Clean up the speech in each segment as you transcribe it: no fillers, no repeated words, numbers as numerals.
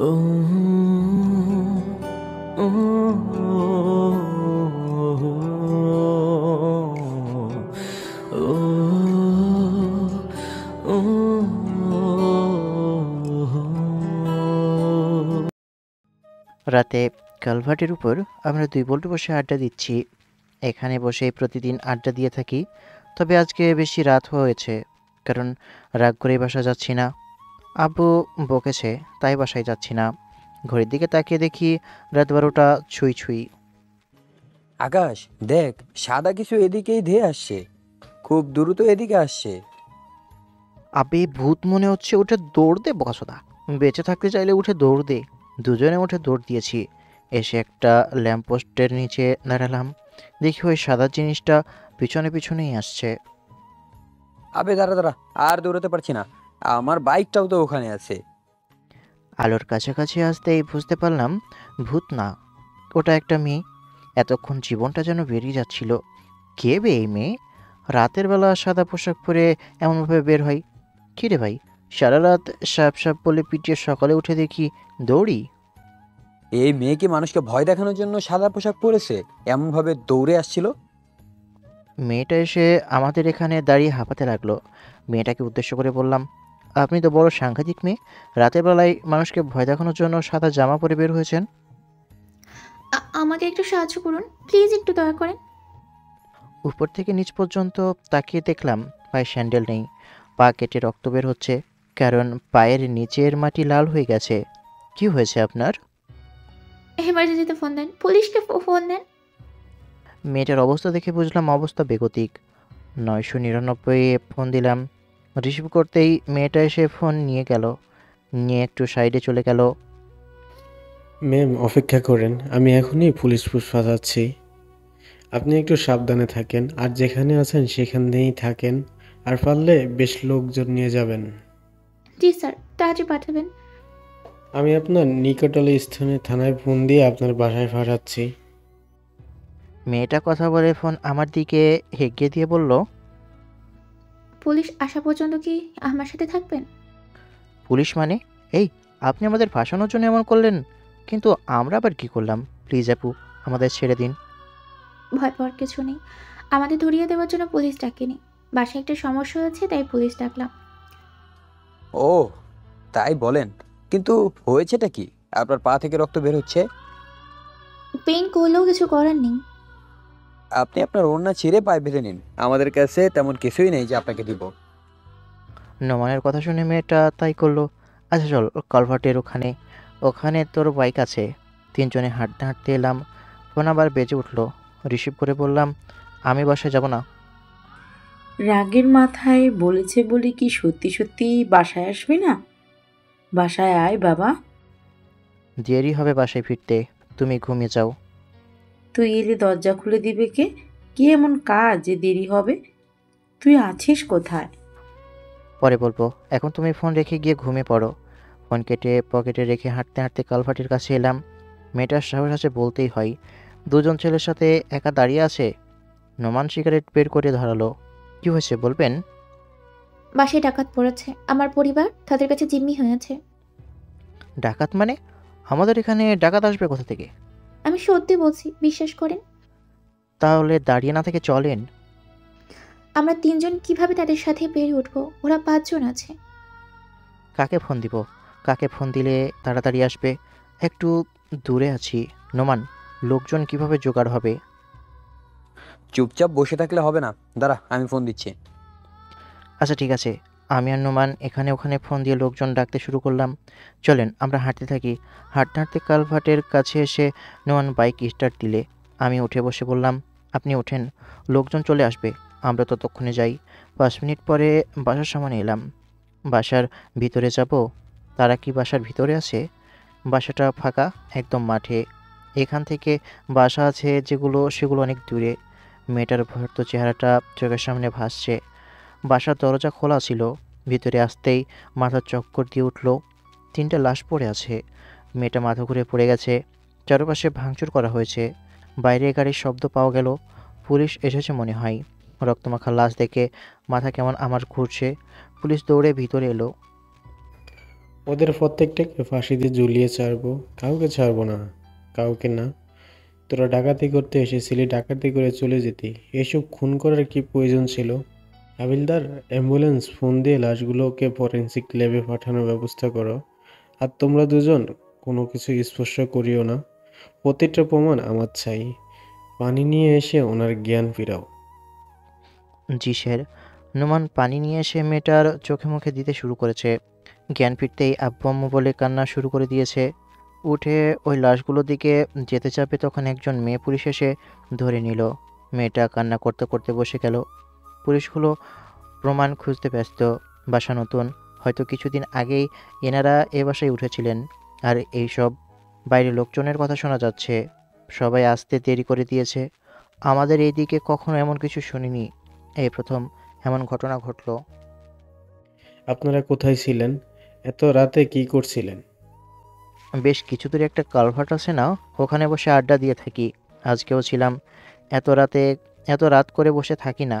ও ও ও রাতে কালভার্টের উপর আমরা দুই বল্টু বসে আড্ডা দিচ্ছি। এখানে বসে প্রতিদিন আড্ডা দিয়ে থাকি, তবে আজকে বেশি রাত হয়েছে, কারণ রাগ করেই বাসা যাচ্ছি না। আব্বু বকেছে, তাই বাসায় যাচ্ছি না। ঘড়ির দিকে তাকিয়ে দেখি রাত 12টা ছুঁই ছুঁই। আকাশ, দেখ, সাদা কিছু এদিকেই ধেয়ে আসছে, খুব দ্রুত এদিকে আসছে। আবে ভূত মনে হচ্ছে, উঠে দৌড় দে বকাচোদা। বেঁচে থাকতে চাইলে উঠে দৌড় দে। দুজনে উঠে দৌড় দিয়েছি। এসে একটা ল্যাম্পপোস্টের নিচে দাঁড়ালাম। দেখি ওই সাদা জিনিসটা পিছনে পিছনেই আসছে। আবে দাঁড়া দাঁড়া, আর দৌড়াতে পারছি না, আমার বাইকটাও তো ওখানে আছে। আলোর কাছাকাছি আসতেই বুঝতে পারলাম ভূত না, ওটা একটা মেয়ে। এতক্ষণ জীবনটা যেন বেরিয়ে যাচ্ছিল। কে বে এই মেয়ে? রাতের বেলা সাদা পোশাক পরে এমনভাবে বের হয়? কী রে ভাই, সারা রাত সাপ সাপ বলে পিটিয়ে সকালে উঠে দেখি দৌড়ি। এই মেয়ে কি মানুষকে ভয় দেখানোর জন্য সাদা পোশাক পরেছে, এমন ভাবে দৌড়ে আসছিল? মেয়েটা এসে আমাদের এখানে দাঁড়িয়ে হাঁপাতে লাগলো। মেয়েটাকে উদ্দেশ্য করে বললাম, আপনি তো বড় সাংঘাতিক মেয়ে, রাতের বেলায় মানুষকে ভয় দেখানোর জন্য সাদা জামা পরে বের হয়েছেন। আমাকে একটু সাহায্য করুন প্লিজ, একটু দয়া করেন। উপর থেকে নিচ পর্যন্ত তাকিয়ে দেখলাম পায়ে স্যান্ডেল নেই। পা কেটে রক্ত বের হচ্ছে, কারণ পায়ের নিচের মাটি লাল হয়ে গেছে। কি হয়েছে আপনার? এমার্জেন্সিতে ফোন দেন, পুলিশকে ফোন দেন। মেয়েটার অবস্থা দেখে বুঝলাম অবস্থা বেগতিক। 999 এ ফোন দিলাম। রিসিভ করতেই মেয়েটা এসে ফোন নিয়ে গেল, নিয়ে একটু সাইডে চলে গেল। ম্যাম, অপেক্ষা করেন, আমি এখনই পুলিশ পাঠাচ্ছি। আপনি একটু সাবধানে থাকেন, আর যেখানে আছেন সেখানেই থাকেন, আর পারলে বেশ লোকজন নিয়ে যাবেন। জি স্যার, তাড়াতাড়ি পাঠাবেন। আমি আপনার নিকটলে স্থানে থানায় ফোন দিয়ে আপনার বাসায় পাঠাচ্ছি। মেয়েটা কথা বলে ফোন আমার দিকে এগিয়ে দিয়ে বলল, পুলিশ আসা পর্যন্ত কি আমার সাথে থাকবেন? পুলিশ মানে? এই, আপনি আমাদের ফাঁসানোর জন্য এমন করলেন, কিন্তু আমরা আবার কি করলাম? প্লিজ আপু, আমাদের ছেড়ে দিন। ভয় পাওয়ার কিছু নেই, আমাদের ধরিয়ে দেওয়ার জন্য পুলিশ ডাকেনি, বাসায় একটা সমস্যা হয়েছে তাই পুলিশ ডাকলাম। ও, তাই বলেন, কিন্তু হয়েছেটা কি? আপনার পা থেকে রক্ত বের হচ্ছে। পেইন করলেও কিছু করার নেই। আপনি আপনার ওড়না ছিঁড়ে পায়ে বেঁধে নিন, আমাদের কাছে তেমন কিছুই নেই যে আপনাকে দিব। নোমানের কথা শুনে মেয়েটা তাই করলো। আচ্ছা চল, কালভার্টের ওখানে, ওখানে তোর বাইক আছে। তিনজনে হাঁটতে হাঁটতে এলাম। ফোন আবার বেজে উঠলো। রিসিভ করে বললাম, আমি বাসায় যাব না। রাগের মাথায় বলেছে বলে কি সত্যি সত্যি বাসায় আসবি না? বাসায় আয় বাবা। দেরি হবে বাসায় ফিরতে, তুমি ঘুমিয়ে যাও। তুই এলে দরজা খুলে দিবে কে? কি এমন কাজ যে দেরি হবে? তুই আছিস কোথায়? পরে বলবো, এখন তুমি ফোন রেখে গিয়ে ঘুমিয়ে পড়ো। ফোন কেটে পকেটে রেখে হাঁটতে হাঁটতে কালভার্টের কাছে এলাম। মেয়েটার সাহস আছে বলতেই হয়, দুজন ছেলের সাথে একা দাঁড়িয়ে আছে। নোমান সিগারেট বের করে ধরালো। কি হয়েছে বলবেন? বাসায় ডাকাত পড়েছে, আমার পরিবার তাদের কাছে জিম্মি হয়েছে। ডাকাত মানে? আমাদের এখানে ডাকাত আসবে কোথা থেকে? আমি সত্যি বলছি, বিশ্বাস করেন। তাহলে দাঁড়িয়ে না থেকে চলেন। আমরা তিনজন কিভাবে তাদের সাথে পেরে উঠবো? ওরা পাঁচজন আছে। কাকে ফোন দিব? কাকে ফোন দিলে তাড়াতাড়ি আসবে? একটু দূরে আছি। নোমান, লোকজন কিভাবে জোগাড় হবে? চুপচাপ বসে থাকলে হবে না, দাঁড়া আমি ফোন দিচ্ছি। আচ্ছা ঠিক আছে। আমি আর নোমান এখানে ওখানে ফোন দিয়ে লোকজন ডাকতে শুরু করলাম। চলেন আমরা হাঁটতে থাকি। হাঁটতে হাঁটতে কালভার্টের কাছে এসে নোমান বাইক স্টার্ট দিলে আমি উঠে বসে বললাম, আপনি ওঠেন, লোকজন চলে আসবে, আমরা ততক্ষণে যাই। 5 মিনিট পরে বাসার সামনে এলাম। বাসার ভিতরে যাব? তারা কি বাসার ভিতরে আছে? বাসাটা ফাঁকা, একদম মাঠে। এখান থেকে বাসা আছে যেগুলো, সেগুলো অনেক দূরে। মেয়েটার ভয়ার্ত চেহারাটা চোখের সামনে ভাসছে। বাসার দরজা খোলা ছিল। ভিতরে আসতেই মাথা চক্কর দিয়ে উঠল। 3টে লাশ পড়ে আছে। মেয়েটা মাথা ঘুরে পড়ে গেছে। চারপাশে ভাঙচুর করা হয়েছে। বাইরে গাড়ির শব্দ পাওয়া গেল। পুলিশ এসেছে মনে হয়। রক্তমাখা লাশ দেখে মাথা কেমন আমার ঘুরছে। পুলিশ দৌড়ে ভিতরে এলো। ওদের প্রত্যেকটাকে ফাঁসিতে ঝুলিয়ে ছাড়বো, কাউকে ছাড়বো না, কাউকে না। তোরা ডাকাতি করতে এসেছিলি, ডাকাতি করে চলে যেতি, এসব খুন করার কি প্রয়োজন ছিল? হাবিলদার, অ্যাম্বুলেন্স ফোন দিয়ে লাশগুলোকে ফরেন্সিক ল্যাবে পাঠানোর ব্যবস্থা করো। আর তোমরা দুজন কোনো কিছু স্পর্শ করিও না, প্রতিটা প্রমাণ আমার চাই। পানি নিয়ে এসে ওনার জ্ঞান ফিরাও। জি স্যার। নোমান পানি নিয়ে এসে মেয়েটার চোখে মুখে দিতে শুরু করেছে। জ্ঞান ফিরতেই আব্বু আম্মু বলে কান্না শুরু করে দিয়েছে। উঠে ওই লাশগুলোর দিকে যেতে চাপে তখন একজন মেয়ে পুলিশ এসে ধরে নিল। মেয়েটা কান্না করতে করতে বসে গেল। পুলিশগুলো প্রমাণ খুঁজতে ব্যস্ত। বাসা নতুন, হয়তো কিছুদিন আগেই এনারা এ বাসায় উঠেছিলেন। আর এইসব বাইরে লোকজনের কথা শোনা যাচ্ছে। সবাই আসতে দেরি করে দিয়েছে। আমাদের এইদিকে কখনো এমন কিছু শুনিনি, এই প্রথম এমন ঘটনা ঘটলো। আপনারা কোথায় ছিলেন? এত রাতে কি করছিলেন? বেশ কিছু দূরে একটা কালভার্ট আছে না, ওখানে বসে আড্ডা দিয়ে থাকি। আজকেও ছিলাম। এত রাতে, এত রাত করে বসে থাকি না।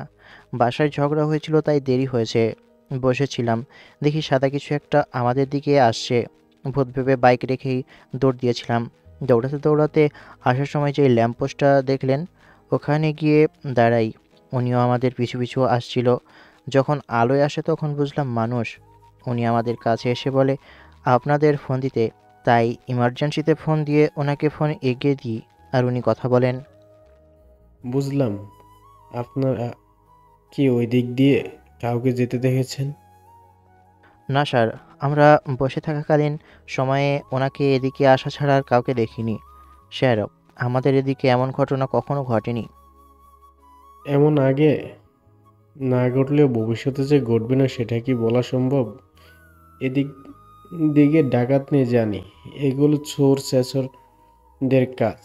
বাসায় ঝগড়া হয়েছিল তাই দেরি হয়েছে। বসেছিলাম, দেখি সাদা কিছু একটা আমাদের দিকে আসছে। ভূত ভেবে বাইক রেখেই দৌড় দিয়েছিলাম। দৌড়াতে দৌড়াতে আসার সময় যে ল্যাম্পপোস্টটা দেখলেন, ওখানে গিয়ে দাঁড়াই। উনিও আমাদের পিছু পিছু আসছিল। যখন আলোয় আসে তখন বুঝলাম মানুষ। উনি আমাদের কাছে এসে বলে আপনাদের ফোন দিতে, তাই ইমার্জেন্সিতে ফোন দিয়ে ওনাকে ফোন এগিয়ে দিই আর উনি কথা বলেন। বুঝলাম। আপনারা কি ওই দিক দিয়ে কাউকে যেতে দেখেছেন? না স্যার, আমরা বসে থাকাকালীন সময়ে ওনাকে এদিকে আসা ছাড়া আর কাউকে দেখিনি। স্যার, আমাদের এদিকে এমন ঘটনা কখনো ঘটেনি। এমন আগে না ঘটলেও ভবিষ্যতে যে ঘটবে না সেটা কি বলা সম্ভব? এদিক দিকে ডাকাত নিয়ে জানি, এগুলো চোর চেঁচরদের কাজ।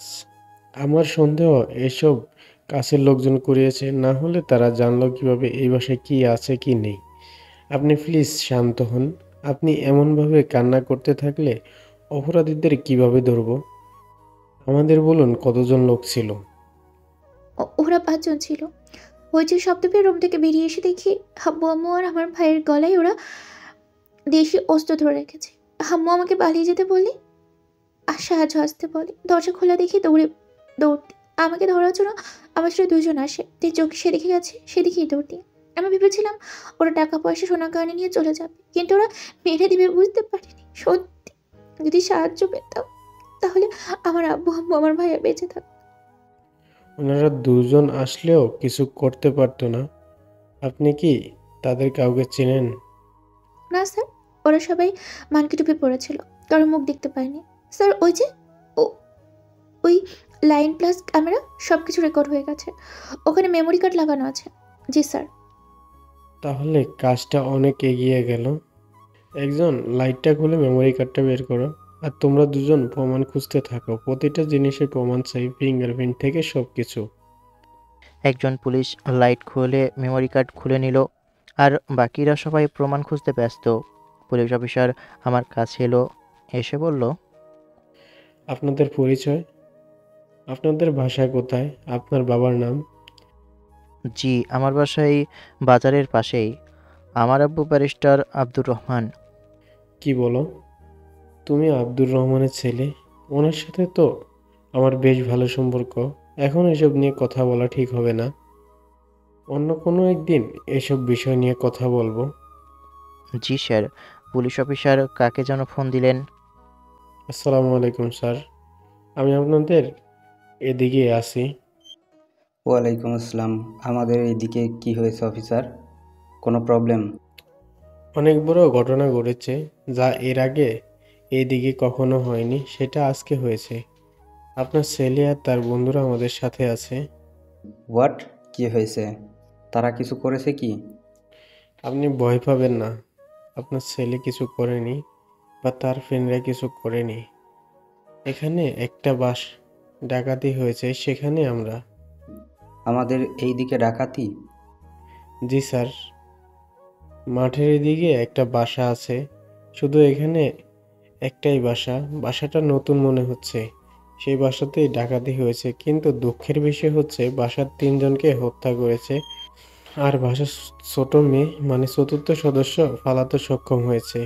আমার সন্দেহ এসব কাছের লোকজন করিয়েছে, না হলে তারা জানলো কিভাবে এই বাসায় কি আছে কি নেই। আপনি প্লিজ শান্ত হন। আপনি এমনভাবে কান্না করতে থাকলে অপরাধীদের কিভাবে ধরবো? আমাদের বলুন কতজন লোক ছিল? ওরা 5 জন ছিল। ওই যে শব্দ পেয়ে রুম থেকে বেরিয়ে এসে দেখি আব্বু আম্মু আর আমার ভাইয়ের গলায় ওরা দেশি অস্ত্র ধরে রেখেছে। আম্মু আমাকে পালিয়ে যেতে বললে, আর সাহায্য আসতে বলে। দরজা খোলা দেখি দৌড় দিই। আমাকে ধরার জন্য আমার সাথে 2 জন আসে। যে চোখ সেদিকে গেছে সেদিকেই দৌড় দিই। আমি ভেবেছিলাম ওরা টাকা পয়সা সোনা গয়না নিয়ে চলে যাবে, কিন্তু ওরা মেরে দিবে বুঝতে পারিনি। সত্যি যদি সাহায্য পেতাম তাহলে আমার আব্বু আম্মু আমার ভাইয়া বেঁচে থাকত। ওনারা দুজন আসলেও কিছু করতে পারতো না? আপনি কি তাদের কাউকে চেনেন? না স্যার, ওরা সবাই মানকি টুপি পড়েছিল, কারো মুখ দেখতে পায়নি। স্যার ওই যে ও ওই লাইন প্লাস ক্যামেরা সব কিছু রেকর্ড হয়ে গেছে, ওখানে মেমোরি কার্ড লাগানো আছে। জি স্যার। তাহলে কাজটা অনেক এগিয়ে গেল। একজন লাইটটা খুলে মেমোরি কার্ডটা বের করো, আর তোমরা দুজন প্রমাণ খুঁজতে থাকো। প্রতিটা জিনিসের প্রমাণ চাই, ফিঙ্গারপ্রিন্ট থেকে সব কিছু। একজন পুলিশ লাইট খুলে মেমোরি কার্ড খুলে নিল, আর বাকিরা সবাই প্রমাণ খুঁজতে ব্যস্ত। পুলিশ অফিসার আমার কাছে এলো, এসে বলল, আপনাদের পরিচয়, আপনাদের ভাষা কোথায়, আপনার বাবার নাম? জি আমার বাসায় বাজারের পাশেই। আমার আব্বু ব্যারিস্টার আব্দুর রহমান। কি বলো? তুমি আব্দুর রহমানের ছেলে? ওনার সাথে তো আমার বেশ ভালো সম্পর্ক। এখন এসব নিয়ে কথা বলা ঠিক হবে না। অন্য কোনো একদিন এসব বিষয় নিয়ে কথা বলবো। জি স্যার। পুলিশ অফিসার কাকে যেন ফোন দিলেন। আসসালামু আলাইকুম স্যার, আমি আপনাদের এদিকে আছি। ওয়ালাইকুম আসসালাম। আমাদের এইদিকে কি হয়েছে অফিসার? কোনো প্রবলেম? অনেক বড় ঘটনা ঘটেছে, যা এর আগে এইদিকে কখনো হয়নি, সেটা আজকে হয়েছে। আপনার ছেলে আর তার বন্ধুরা আমাদের সাথে আছে। হোয়াট? কি হয়েছে? তারা কিছু করেছে কি? আপনি ভয় পাবেন না, আপনার ছেলে কিছু করেনি বা তার ফ্রেন্ডরা কিছু করেনি। এখানে একটা বাস ডাকাতি হয়েছে, সেখানে আমরা। আমাদের এই দিকে ডাকাতি? জি স্যার, মাঠের এদিকে একটা বাসা আছে, শুধু এখানে একটাই বাসা। বাসাটা নতুন মনে হচ্ছে, সেই বাসাতেই ডাকাতি হয়েছে। কিন্তু দুঃখের বিষয় হচ্ছে বাসার 3 জনকে হত্যা করেছে, আর বাসার ছোট মেয়ে মানে চতুর্থ সদস্য পালাতে সক্ষম হয়েছে।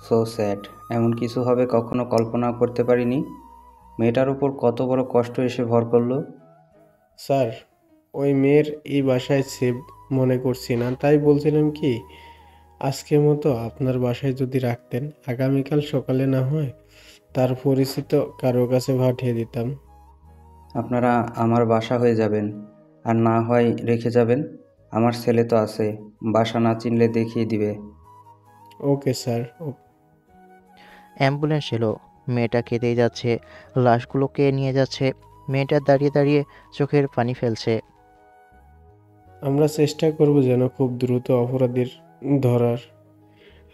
So sad. এমন কিছু হবে কখনো কল্পনা করতে পারিনি। মেয়েটার উপর কত বড় কষ্ট এসে ভর করলো। স্যার, ওই মেয়ের এই বাসায় সেভ মনে করছি না, তাই বলছিলাম কি, আজকের মতো আপনার বাসায় যদি রাখতেন, আগামীকাল সকালে না হয় তার পরিচিত কারো কাছে পাঠিয়ে দিতাম। আপনারা আমার বাসা হয়ে যাবেন, আর না হয় রেখে যাবেন। আমার ছেলে তো আছে, বাসা না চিনলে দেখিয়ে দিবে। Okay sir. অ্যাম্বুলেন্স এলো। মেয়েটা কেঁদেই যাচ্ছে, লাশগুলোকে নিয়ে যাচ্ছে। মেয়েটা দাঁড়িয়ে দাঁড়িয়ে চোখের পানি ফেলছে। আমরা চেষ্টা করব যেন খুব দ্রুত অপরাধীর ধরার।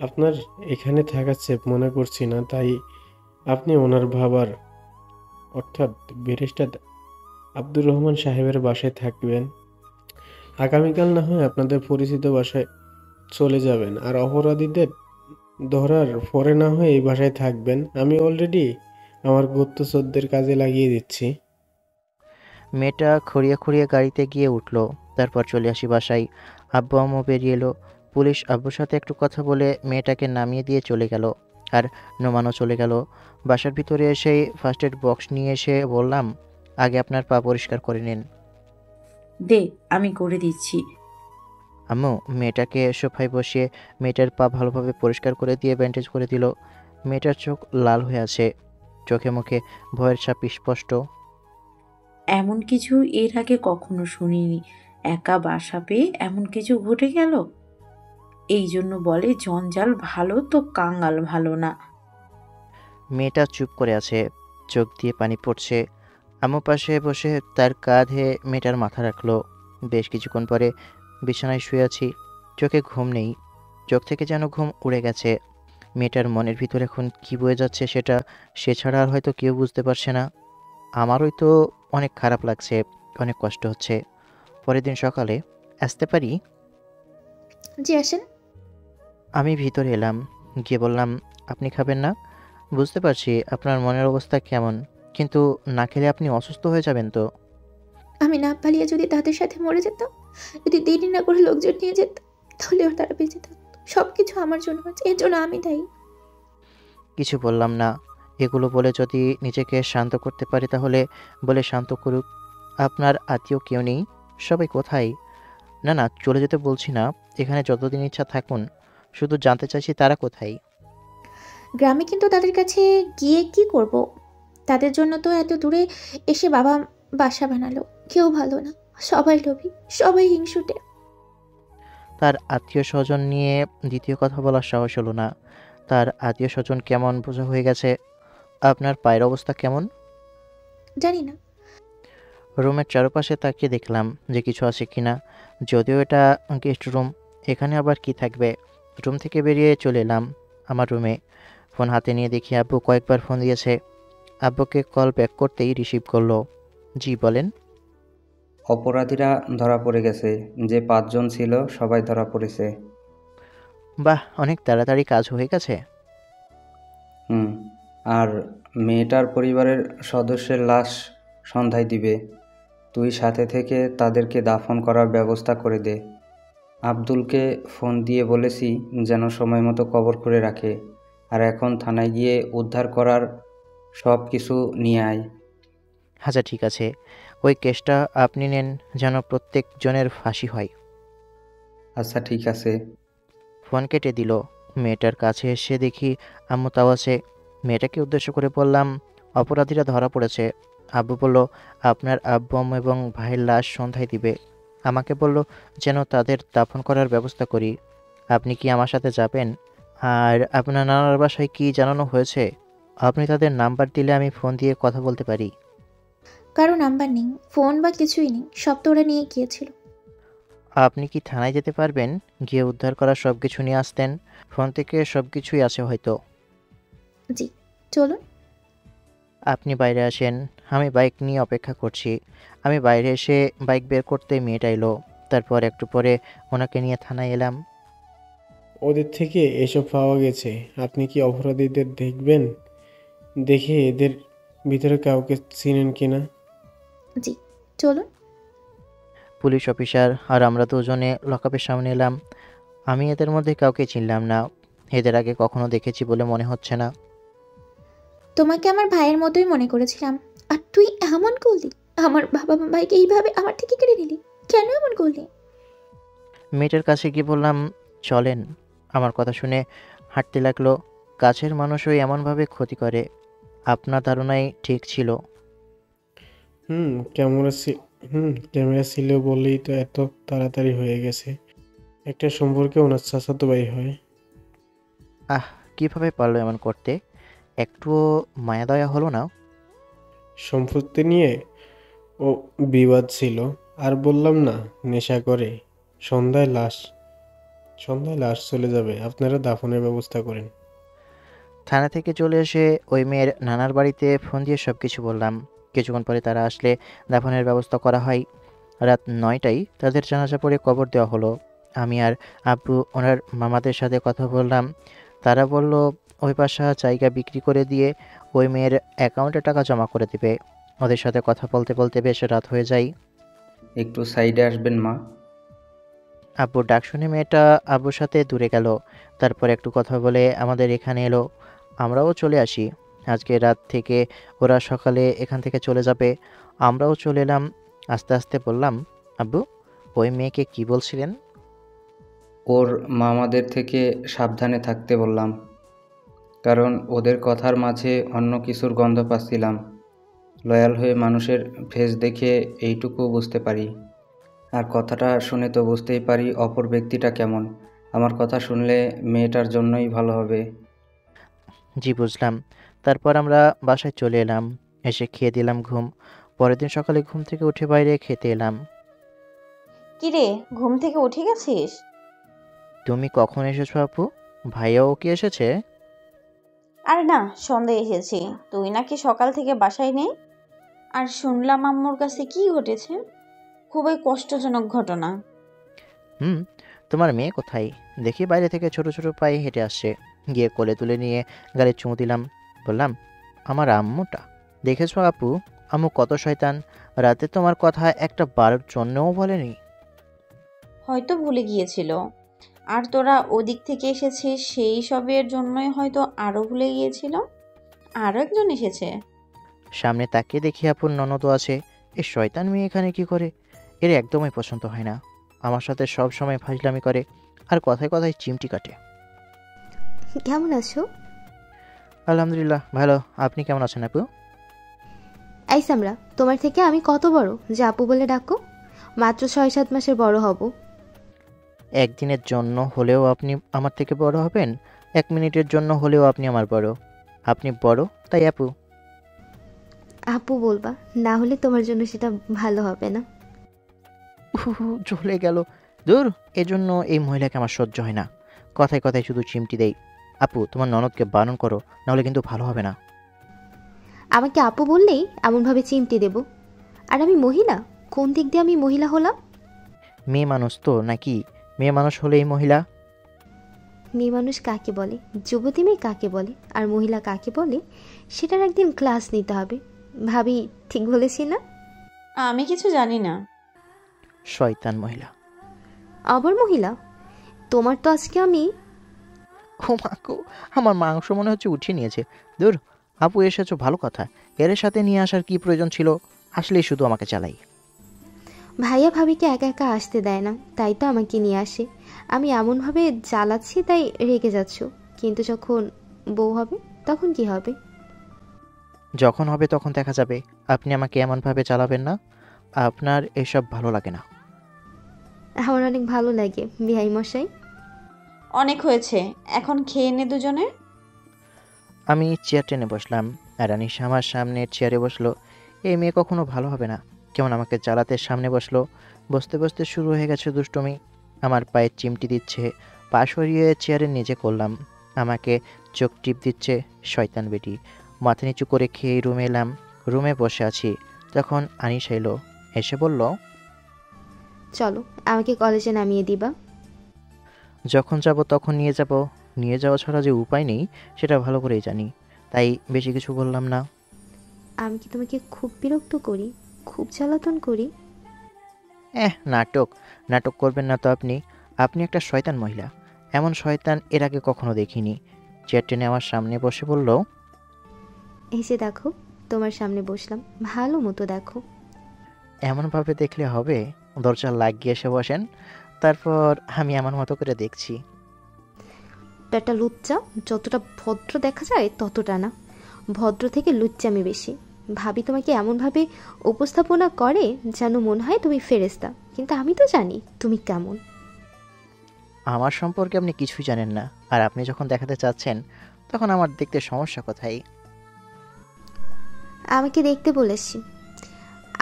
আপনার এখানে থাকা সেফ মনে করছি না, তাই আপনি ওনার বাবার অর্থাৎ ব্যারিস্টার আব্দুর রহমান সাহেবের বাসায় থাকবেন। আগামীকাল না হয় আপনাদের পরিচিত বাসায় চলে যাবেন, আর অপরাধীদের ধরার পরে না হয় এই বাসায় থাকবেন। আমি অলরেডি আমার গুপ্তচরদের কাজে লাগিয়ে দিচ্ছি। মেয়েটা খুঁড়িয়ে খুঁড়িয়ে গাড়িতে গিয়ে উঠলো। তারপর চলে আসি বাসায়। আব্বু আম্মু বেরিয়ে এলো। পুলিশ আব্বুর সাথে একটু কথা বলে মেয়েটাকে নামিয়ে দিয়ে চলে গেল। আর নোমানও চলে গেল। বাসার ভিতরে এসেই ফার্স্ট এড বক্স নিয়ে এসে বললাম, আগে আপনার পা পরিষ্কার করে নিন। দে, আমি করে দিচ্ছি। আম্মু মেয়েটাকে সোফায় বসিয়ে মেয়েটার পা ভালোভাবে পরিষ্কার করে দিয়ে ব্যান্ডেজ করে দিল। মেয়েটার চোখ লাল হয়ে আছে, চোখে মুখে ভয়ের ছাপ স্পষ্ট। এমন কিছু এর আগে কখনো শুনিনি। একা বাসা পেয়ে এমন কিছু ঘটে গেল। এই জন্য বলে জঞ্জাল ভালো তো কাঙ্গাল ভালো না। মেয়েটা চুপ করে আছে, চোখ দিয়ে পানি পড়ছে। আম্মু পাশে বসে তার কাঁধে মেয়েটার মাথা রাখলো। বেশ কিছুক্ষণ পরে বিছানায় শুয়ে আছি, চোখে ঘুম নেই, চোখ থেকে যেন ঘুম উড়ে গেছে। মেয়েটার মনের ভিতরে এখন কী বয়ে যাচ্ছে সেটা সে ছাড়া আর হয়তো কেউ বুঝতে পারছে না। আমারই তো অনেক খারাপ লাগছে, অনেক কষ্ট হচ্ছে। পরের দিন সকালে, আসতে পারি? জি আসেন। আমি ভিতরে এলাম, গিয়ে বললাম, আপনি খাবেন না? বুঝতে পারছি আপনার মনের অবস্থা কেমন, কিন্তু না খেলে আপনি অসুস্থ হয়ে যাবেন তো। আমি না পালিয়ে যদি তাদের সাথে মরে যেতাম, যদি দেরি না করে লোকজন নিয়ে যেত, তাহলেও তারা বেঁচে থাকতো। সবকিছু আমার জন্য হচ্ছে, এর জন্য আমি দায়ী। কিছু বললাম না। এগুলো বলে যদি নিজেকে শান্ত করতে পারি তাহলে বলে শান্ত করুক। আপনার আত্মীয় কেউ নেই? সবাই কোথায়? না না, চলে যেতে বলছি না, এখানে যতদিন ইচ্ছা থাকুন। শুধু জানতে চাইছি তারা কোথায়। গ্রামে, কিন্তু তাদের কাছে গিয়ে কি করব? তাদের জন্য তো এত দূরে এসে বাবা বাসা বানালো। কেউ ভালো না, সবাই লোভী, সবাই হিংসুটে। তার আত্মীয় স্বজন নিয়ে দ্বিতীয় কথা বলার সাহস হলো না। তার আত্মীয় স্বজন কেমন বোঝা হয়ে গেছে। আপনার পায়ের অবস্থা কেমন? জানি না। রুমের চারপাশে তাকিয়ে দেখলাম যে কিছু আছে কিনা। যদিও এটা গেস্ট রুম, এখানে আবার কি থাকবে। রুম থেকে বেরিয়ে চলে এলাম আমার রুমে। ফোন হাতে নিয়ে দেখি আব্বু কয়েকবার ফোন দিয়েছে। আব্বুকে কল ব্যাক করতেই রিসিভ করলো। জি বলেন। অপরাধীরা ধরা পড়ে গেছে। যে 5 জন ছিল সবাই ধরা পড়েছে। বাহ, অনেক তাড়াতাড়ি কাজ হয়ে গেছে। হুম। আর মেয়েটার পরিবারের সদস্যের লাশ সন্ধ্যায় দিবে। তুই সাথে থেকে তাদেরকে দাফন করার ব্যবস্থা করে দে। আব্দুলকে ফোন দিয়ে বলেছি যেন সময় মতো কবর করে রাখে। আর এখন থানায় গিয়ে উদ্ধার করার সব কিছু নিয়ে আয়। আচ্ছা ঠিক আছে, ওই কেসটা আপনি নেন, যেন প্রত্যেক জনের ফাঁসি হয়। আচ্ছা ঠিক আছে। ফোন কেটে দিল। মেয়েটার কাছে এসে দেখি আম্মু তাও আছে। মেয়েটাকে উদ্দেশ্য করে বললাম, অপরাধীরা ধরা পড়েছে। আব্বু বলল, আপনার আব্বু আম্মু এবং ভাইয়ের লাশ সন্ধ্যায় দিবে। আমাকে বলল যেন তাদের দাফন করার ব্যবস্থা করি। আপনি কি আমার সাথে যাবেন? আর আপনার নানার বাসায় কি জানানো হয়েছে? আপনি তাদের নাম্বার দিলে আমি ফোন দিয়ে কথা বলতে পারি। কারো নাম্বার নেই, ফোন বা কিছুই নেই, সব তো ওরা নিয়ে গিয়েছিল। আপনি কি থানায় যেতে পারবেন? গিয়ে উদ্ধার করা সব কিছু নিয়ে আসতেন। ফোন থেকে সব কিছুই আছে হয়তো। জি, চলুন। আপনি বাইরে আসেন, আমি বাইক নিয়ে অপেক্ষা করছি। আমি বাইরে এসে বাইক বের করতে মেয়েটা এলো। তারপর একটু পরে ওনাকে নিয়ে থানায় এলাম। ওদের থেকে এসব পাওয়া গেছে। আপনি কি অপরাধীদের দেখবেন, দেখে এদের ভিতরে কাউকে চিনেন কিনা? জি, চলুন। পুলিশ অফিসার আর আমরা দুজনে লকআপের সামনে এলাম। আমি এদের মধ্যে কাউকে চিনলাম না। এদের আগে কখনো দেখেছি বলে মনে হচ্ছে না। তোমাকে আমার ভাইয়ের মতোই মনে করেছিলাম, আর তুই এমন করলি। আমার বাবা ভাইকে এইভাবে আমার থেকে কেড়ে নিলি, কেন এমন করলি? মেয়েটার কাছে গিয়ে বললাম, চলেন। আমার কথা শুনে হাঁটতে লাগলো। কাছের মানুষও এমনভাবে ক্ষতি করে? আপনার ধারণাই ঠিক ছিল। হুম ক্যামেরা ছিল বলেই তো এত তাড়াতাড়ি হয়ে গেছে। একটা সম্পর্কে ওনার চাচাতো ভাই হয়। আহ, কিভাবে পারলো এমন করতে? একটুও মায়া দয়া হলো না? সম্পত্তি নিয়ে ও বিবাদ ছিল। আর বললাম না, নেশা করে। সন্ধ্যায় লাশ সন্ধ্যায় লাশ চলে যাবে, আপনারা দাফনের ব্যবস্থা করেন। থানা থেকে চলে এসে ওই মেয়ের নানার বাড়িতে ফোন দিয়ে সব কিছু বললাম। কিছুক্ষণ পরে তারা আসলে দাফনের ব্যবস্থা করা হয়। রাত ৯টায় তাদের জানাজা পড়ে কবর দেওয়া হলো। আমি আর আব্বু ওনার মামাদের সাথে কথা বললাম। তারা বলল ওই বাসা জায়গা বিক্রি করে দিয়ে ওই মেয়ের অ্যাকাউন্টে টাকা জমা করে দিবে। ওদের সাথে কথা বলতে বলতে বেশ রাত হয়ে যায়। একটু সাইডে আসবেন মা। আব্বুর ডাক শুনে মেয়েটা আব্বুর সাথে দূরে গেল। তারপর একটু কথা বলে আমাদের এখানে এলো। আমরাও চলে আসি। আজকে রাত থেকে ওরা সকালে এখান থেকে চলে যাবে। আমরাও চলে এলাম। আস্তে আস্তে বললাম, আব্বু, ওই মেয়েকে কি বলছিলেন? ওর মামাদের থেকে সাবধানে থাকতে বললাম, কারণ ওদের কথার মাঝে অন্য কিছুর গন্ধ পাচ্ছিলাম। লয়াল হয়ে মানুষের ফেস দেখে এইটুকু বুঝতে পারি। আর কথাটা শুনে তো বুঝতেই পারি অপর ব্যক্তিটা কেমন। আমার কথা শুনলে মেয়েটার জন্যই ভালো হবে। জি, বুঝলাম। তারপর আমরা বাসায় চলে এলাম। এসে খেয়ে দিলাম ঘুম। পরের দিন সকালে ঘুম থেকে উঠে বাইরে খেতে এলাম। কিরে, ঘুম থেকে উঠে গেছিস? তুমি কখন এসেছো আপু? ভাইয়াও কি এসেছে? আরে না, সন্ধ্যায় এসেছি। তুই নাকি সকাল থেকে বাসায় নেই। আর শুনলাম আম্মুর কাছে কি ঘটেছে, খুবই কষ্টজনক ঘটনা। হুম, তোমার মেয়ে কোথায়? দেখি বাইরে থেকে ছোট ছোট পায়ে হেঁটে আসছে। গিয়ে কোলে তুলে নিয়ে গালে চুমু দিলাম। বললাম, আমার আম্মুটা দেখেছো আপু? আম্মু কত শয়তান। রাতে তোমার কথা একটা বারের জন্যও বলেনি। হয়তো ভুলে গিয়েছিল। আর তোরা ওদিক থেকে এসেছিস, সেই সবের জন্যই হয়তো আরো ভুলে গিয়েছিল। আরো একজন এসেছে। সামনে তাকিয়ে দেখি আপুর ননদও আছে। এই শয়তান মেয়ে এখানে কি করে? এর একদমই পছন্দ হয় না। আমার সাথে সব সময় ফাজলামি করে আর কথায় কথায় চিমটি কাটে। কেমন আছো? আলহামদুলিল্লাহ ভালো। আপনি কেমন আছেন আপু? এই সামরা, তোমার থেকে আমি কত বড় যে আপু বলে ডাকো? মাত্র ৬-৭ মাসের বড় হব। একদিনের জন্য হলেও আপনি আমার থেকে বড় হবেন। ১ মিনিটের জন্য হলেও আপনি আমার বড়। আপনি বড় তাই আপু। আপু বলবা, না হলে তোমার জন্য সেটা ভালো হবে না। চলে গেল। দূর, এজন্য এই মহিলাকে আমার সহ্য হয় না। কথায় কথায় শুধু চিমটি দেই। আপু, তোমার ননদকে বারণ করো, নাহলে কিন্তু ভালো হবে না। আমাকে আপু বললেই এমনভাবে চিমটি দেব? আর আমি মহিলা? কোন দিক দিয়ে আমি মহিলা হলাম? মেয়ে মানুষ তো নাকি? মেয়ে মানুষ হলেই মহিলা? মেয়ে মানুষ কাকে বলে, যুবতী মেয়ে কাকে বলে, আর মহিলা কাকে বলে, সেটার একদিন ক্লাস নিতে হবে। ভাবি ঠিক বলেছি না? আমি কিছু জানি না। শয়তান মহিলা। আবার মহিলা? তোমার তো আজকে আমি... ও মাকো, আমার মাংস মনে হচ্ছে উঠিয়ে নিয়েছে। দূর, আপু এসেছো ভালো কথা। এর সাথে নিয়ে আসার কি প্রয়োজন ছিল? আসলেই শুধু আমাকে চালাই। ভাইয়া ভাবিকে একা একা আসতে দেয় না, তাই তো আমাকে নিয়ে আসে। আমি এমনভাবে জ্বালাচ্ছি তাই রেগে যাচ্ছ, কিন্তু যখন বউ হবে তখন কি হবে? যখন হবে তখন দেখা যাবে। আপনি আমাকে এমনভাবে চালাবেন না। আপনার এসব ভালো লাগে না। আমার অনেক ভালো লাগে বিহাই মশাই। অনেক হয়েছে, এখন খেয়ে নে দুজনে। আমি চেয়ার টেনে বসলাম আর আনিশা আমার সামনের চেয়ারে বসলো। এই মেয়ে কখনো ভালো হবে না। কেমন আমাকে জ্বালাতে সামনে বসলো। বসতে বসতে শুরু হয়ে গেছে দুষ্টুমি। আমার পায়ে চিমটি দিচ্ছে। পা সরিয়ে চেয়ারের নিচে করলাম। আমাকে চোখ টিপ দিচ্ছে। শয়তান বেটি। মাথা নিচু করে খেয়ে রুমে এলাম। রুমে বসে আছি, তখন আনিশা এলো। এসে বলল, চলো আমাকে কলেজে নামিয়ে দিবা। যখন যাব তখন নিয়ে যাব। নিয়ে যাওয়া ছাড়া যে উপায় নেই সেটা ভালো করেই জানি। তাই বেশি কিছু বললাম না। আমি কি তোমাকে খুব বিরক্ত করি, খুব জ্বালাতন করি? নাটক নাটক করবেন না তো আপনি। আপনি একটা শয়তান মহিলা। এমন শয়তান এর আগে কখনো দেখিনি। চেয়ার টেনে আমার সামনে বসে বলল, এই যে দেখো, তোমার সামনে বসলাম, ভালো মতো দেখো। এমনভাবে দেখলে হবে? দরজা লাগিয়ে এসে বসেন, তারপর আমি আমার মতো করে দেখছি। পেটা লুচ্চা, যতটা ভদ্র দেখা যায় ততটা না, ভদ্র থেকে লুচ্চামি বেশি। ভাবি তোমাকে এমনভাবে উপস্থাপনা করে যেন মনে হয় তুমি ফেরেশতা, কিন্তু আমি তো জানি তুমি কেমন। আমার সম্পর্কে আপনি কিছুই জানেন না, আর আপনি যখন দেখাতে চাচ্ছেন তখন আমার দেখতে সমস্যা কোথায়? আমাকে দেখতে বলেছি,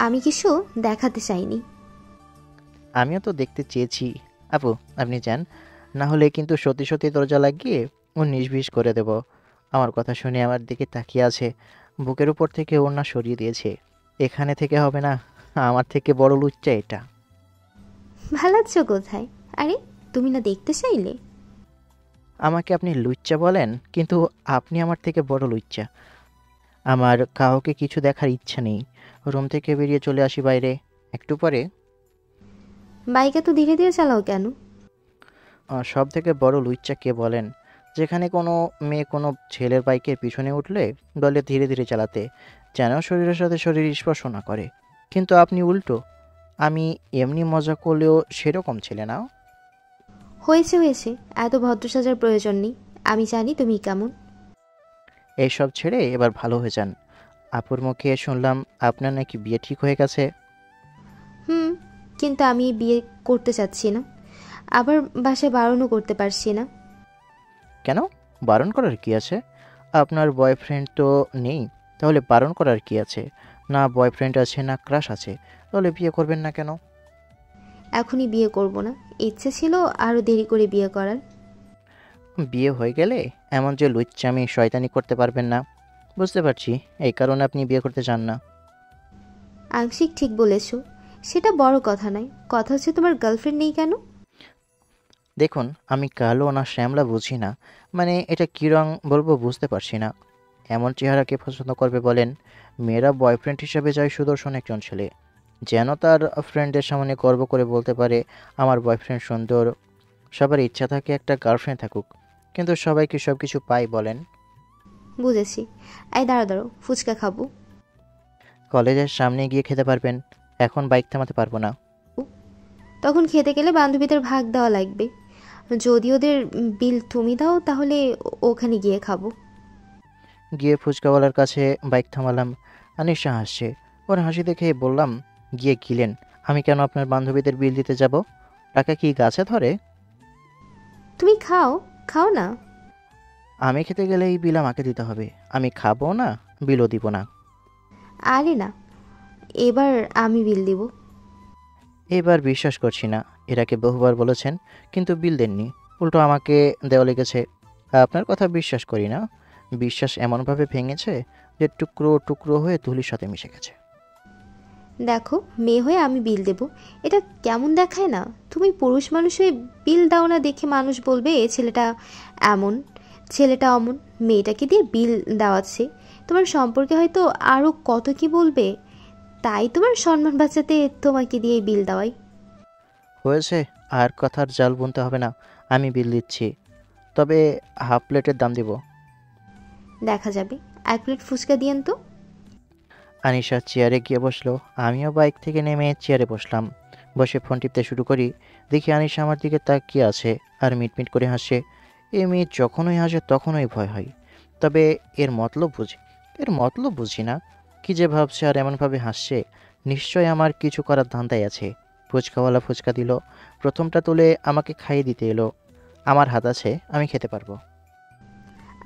আমি কিছু দেখাতে চাইনি। আমিও তো দেখতে চেয়েছি। আপু, আপনি যান, না হলে কিন্তু সত্যি সত্যি দরজা লাগিয়ে 19-20 করে দেব। আমার কথা শুনে আমার দিকে তাকিয়ে আছে, বুকের উপর থেকে ওড়না সরিয়ে দিয়েছে। এখানে থেকে হবে না, আমার থেকে বড় লুচ্চা এটা। ভালাচ্ছ কোথায়? আরে তুমি না দেখতে চাইলে? আমাকে আপনি লুচ্চা বলেন, কিন্তু আপনি আমার থেকে বড় লুচ্চা। আমার কাউকে কিছু দেখার ইচ্ছা নেই। রুম থেকে বেরিয়ে চলে আসি বাইরে। একটু পরে, বাইকে তো ধীরে ধীরে চালাও কেন? সব থেকে বড় লুচ্চা কে বলেন? যেখানে কোনো মেয়ে কোনো ছেলের বাইকের পিছনে উঠলে বলে ধীরে ধীরে চালাতে, যেন শরীরের সাথে শরীর স্পর্শ না করে। কিন্তু আপনি উল্টো, আমি এমনি মজা করলেও সেরকম ছেলে না। হয়েছে হয়েছে, এত ভদ্র সাজার প্রয়োজন নেই, আমি জানি তুমি কেমন। এইসব ছেড়ে এবার ভালো হয়ে যান। আপুর মুখে শুনলাম আপনার নাকি বিয়ে ঠিক হয়ে গেছে। হুম, কিন্তু আমি বিয়ে করতে চাচ্ছি না, আবার বাসায় বারণও করতে পারছি না। কেন? বারণ করার কি আছে? আপনার বয়ফ্রেন্ড তো নেই, তাহলে বারণ করার কি আছে? না বয়ফ্রেন্ড আছে না ক্রাশ আছে, তাহলে বিয়ে করবেন না কেন? এখনই বিয়ে করব না, ইচ্ছে ছিল আরও দেরি করে বিয়ে করার। বিয়ে হয়ে গেলে এমন যে লুচ্চামি শয়তানি করতে পারবেন না, বুঝতে পারছি। এই কারণে আপনি বিয়ে করতে চান না। আংশিক ঠিক বলেছ, সেটা বড় কথা নয়, কথা হচ্ছে তোমার গার্লফ্রেন্ড নেই কেন? দেখুন, আমি কালো না শ্যামলা বুঝি না, মানে এটা কী রং বলবো বুঝতে পারছি না। এমন চেহারাকে পছন্দ করবে বলেন? মেয়েরা বয়ফ্রেন্ড হিসেবে চায় সুদর্শন একজন ছেলে, যেন তার ফ্রেন্ডের সামনে গর্ব করে বলতে পারে আমার বয়ফ্রেন্ড সুন্দর। সবার ইচ্ছা থাকে একটা গার্লফ্রেন্ড থাকুক, কিন্তু সবাই কি সব কিছু পায় বলেন? বুঝেছি। এই দাঁড়াও দাঁড়াও, ফুচকা খাবো। কলেজের সামনে গিয়ে খেতে পারবেন, এখন বাইক থামাতে পারবো না। তখন খেতে গেলে বান্ধবীদের ভাগ দেওয়া লাগবে, যদি ওদের বিল তুমি দাও তাহলে ওখানে গিয়ে খাবো। গিয়ে ফুচকাওয়ালার কাছে বাইক থামালাম। আনিশা হাসছে, ওর হাসি দেখে বললাম, গিয়ে গিলেন, আমি কেন আপনার বান্ধবীদের বিল দিতে যাব? টাকা কি গাছে ধরে? তুমি খাও, খাও না। আমি খেতে গেলে এই বিল আমাকে দিতে হবে, আমি খাবো না, বিলও দিব না। আরে না, এবার আমি বিল দিব। এবার বিশ্বাস করছি না, এর আগে বহুবার বলেছেন কিন্তু বিল দেননি, উল্টো আমাকে দেওয়া লেগেছে। আপনার কথা বিশ্বাস করি না। বিশ্বাস এমনভাবে ভেঙেছে যে টুকরো টুকরো হয়ে ধুলির সাথে মিশে গেছে। দেখো, মেয়ে হয়ে আমি বিল দেব, এটা কেমন দেখায় না? তুমি পুরুষ মানুষ হয়ে বিল দাও না দেখে মানুষ বলবে এ ছেলেটা এমন, ছেলেটা অমন, মেয়েটাকে দিয়ে বিল দেওয়াচ্ছে। তোমার সম্পর্কে হয়তো আরও কত কি বলবে, তাই তোমার সম্মান বাঁচাতে তোমাকে দিয়ে বিল দেওয়াই। হয়েছে, আর কথার জাল বুনতে হবে না, আমি বিল দিচ্ছি, তবে হাফ প্লেটের দাম দিব। দেখা যাবে, 1 প্লেট ফুচকা দিয়েন তো। আনিশা চেয়ারে গিয়ে বসলো, আমিও বাইক থেকে নেমে চেয়ারে বসলাম। বসে ফোন টিপতে শুরু করি, দেখি আনিশা আমার দিকে তাকিয়ে আছে আর মিটমিট করে হাসে। এই মেয়ে যখনই হাসে তখনই ভয় হয়, তবে এর মতলব বুঝি না। কি যে ভাবছে আর এমনভাবে হাসছে, নিশ্চয় আমার কিছু করার ধান্দায় আছে। ফুচকাওয়ালা ফুচকা দিল, প্রথমটা তুলে আমাকে খাইয়ে দিতে এলো। আমার হাত আছে, আমি খেতে পারবো।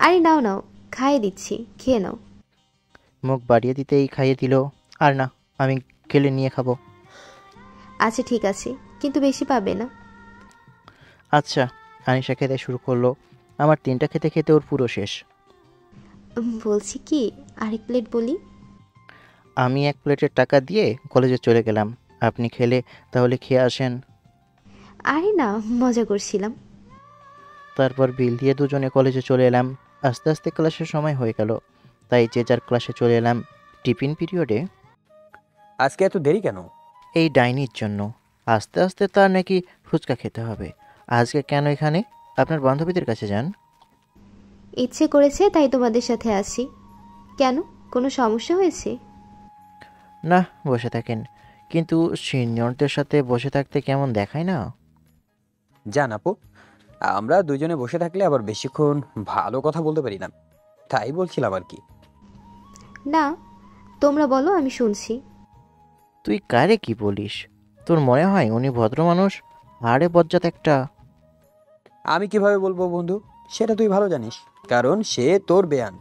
আরে নাও নাও, খাইয়ে দিচ্ছি, খেয়ে নাও। মুখ বাড়িয়ে দিতেই খাইয়ে দিল। আর না, আমি খেলে নিয়ে খাবো। আচ্ছা ঠিক আছে, কিন্তু বেশি পাবে না। আচ্ছা। আনিশা খেতে শুরু করলো, আমার 3টা খেতে খেতে ওর পুরো শেষ। বলছি কি, আরেক প্লেট বলি। আমি 1 প্লেটের টাকা দিয়ে কলেজে চলে গেলাম, আপনি খেলে তাহলে খেয়ে আসেন। আরে না, মজা করছিলাম। তারপর বিল দিয়ে দুজনে কলেজে চলে এলাম। আস্তে আস্তে ক্লাসের সময় হয়ে গেল, তাই যে যার ক্লাসে চলে এলাম। টিফিন পিরিয়ডে আজকে এত দেরি কেন? এই ডাইনির জন্য। আস্তে আস্তে তার নাকি ফুচকা খেতে হবে। আজকে কেন এখানে? আপনার বান্ধবীদের কাছে যান। ইচ্ছে করেছে তাই তোমাদের সাথে আসি। কেন, কোনো সমস্যা হয়েছে? না, বসে থাকেন, কিন্তু সিনিয়রদের সাথে বসে থাকতে কেমন দেখায় না? জান আপু, আমরা দুজনে বসে থাকলে আবার বেশিক্ষণ ভালো কথা বলতে পারি না, তাই বলছিলাম আর কি। না, তোমরা বলো, আমি শুনছি। তুই কারে কি বলিস? তোর মনে হয় উনি ভদ্র মানুষ? আরে বজ্জাত একটা। আমি কিভাবে বলবো বন্ধু, সেটা তুই ভালো জানিস, কারণ সে তোর বেয়ান।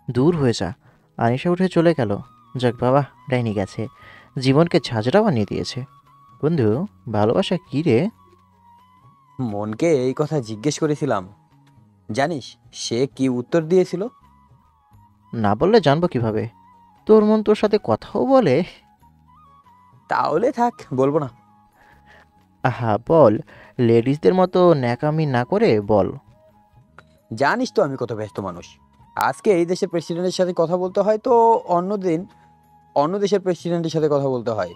দূর হয়ে যা। আনিশা উঠে চলে গেল। যাক বাবা, ডাইনি গেছে, জীবনকে ঝাঁঝরা বানিয়ে দিয়েছে। বন্ধু, ভালোবাসা কি রে? মনকে এই কথা জিজ্ঞেস করেছিলাম, জানিস সে কি উত্তর দিয়েছিল? না বললে জানবো কিভাবে? তোর মন তোর সাথে কথাও বলে? তাহলে থাক, বলবো না। আহা বল, লেডিসদের মতো ন্যাকামি না করে বল। জানিস তো আমি কত ব্যস্ত মানুষ। আজকে এই দেশের প্রেসিডেন্টের সাথে কথা বলতে হয়, তো অন্যদিন অন্য দেশের প্রেসিডেন্টের সাথে কথা বলতে হয়।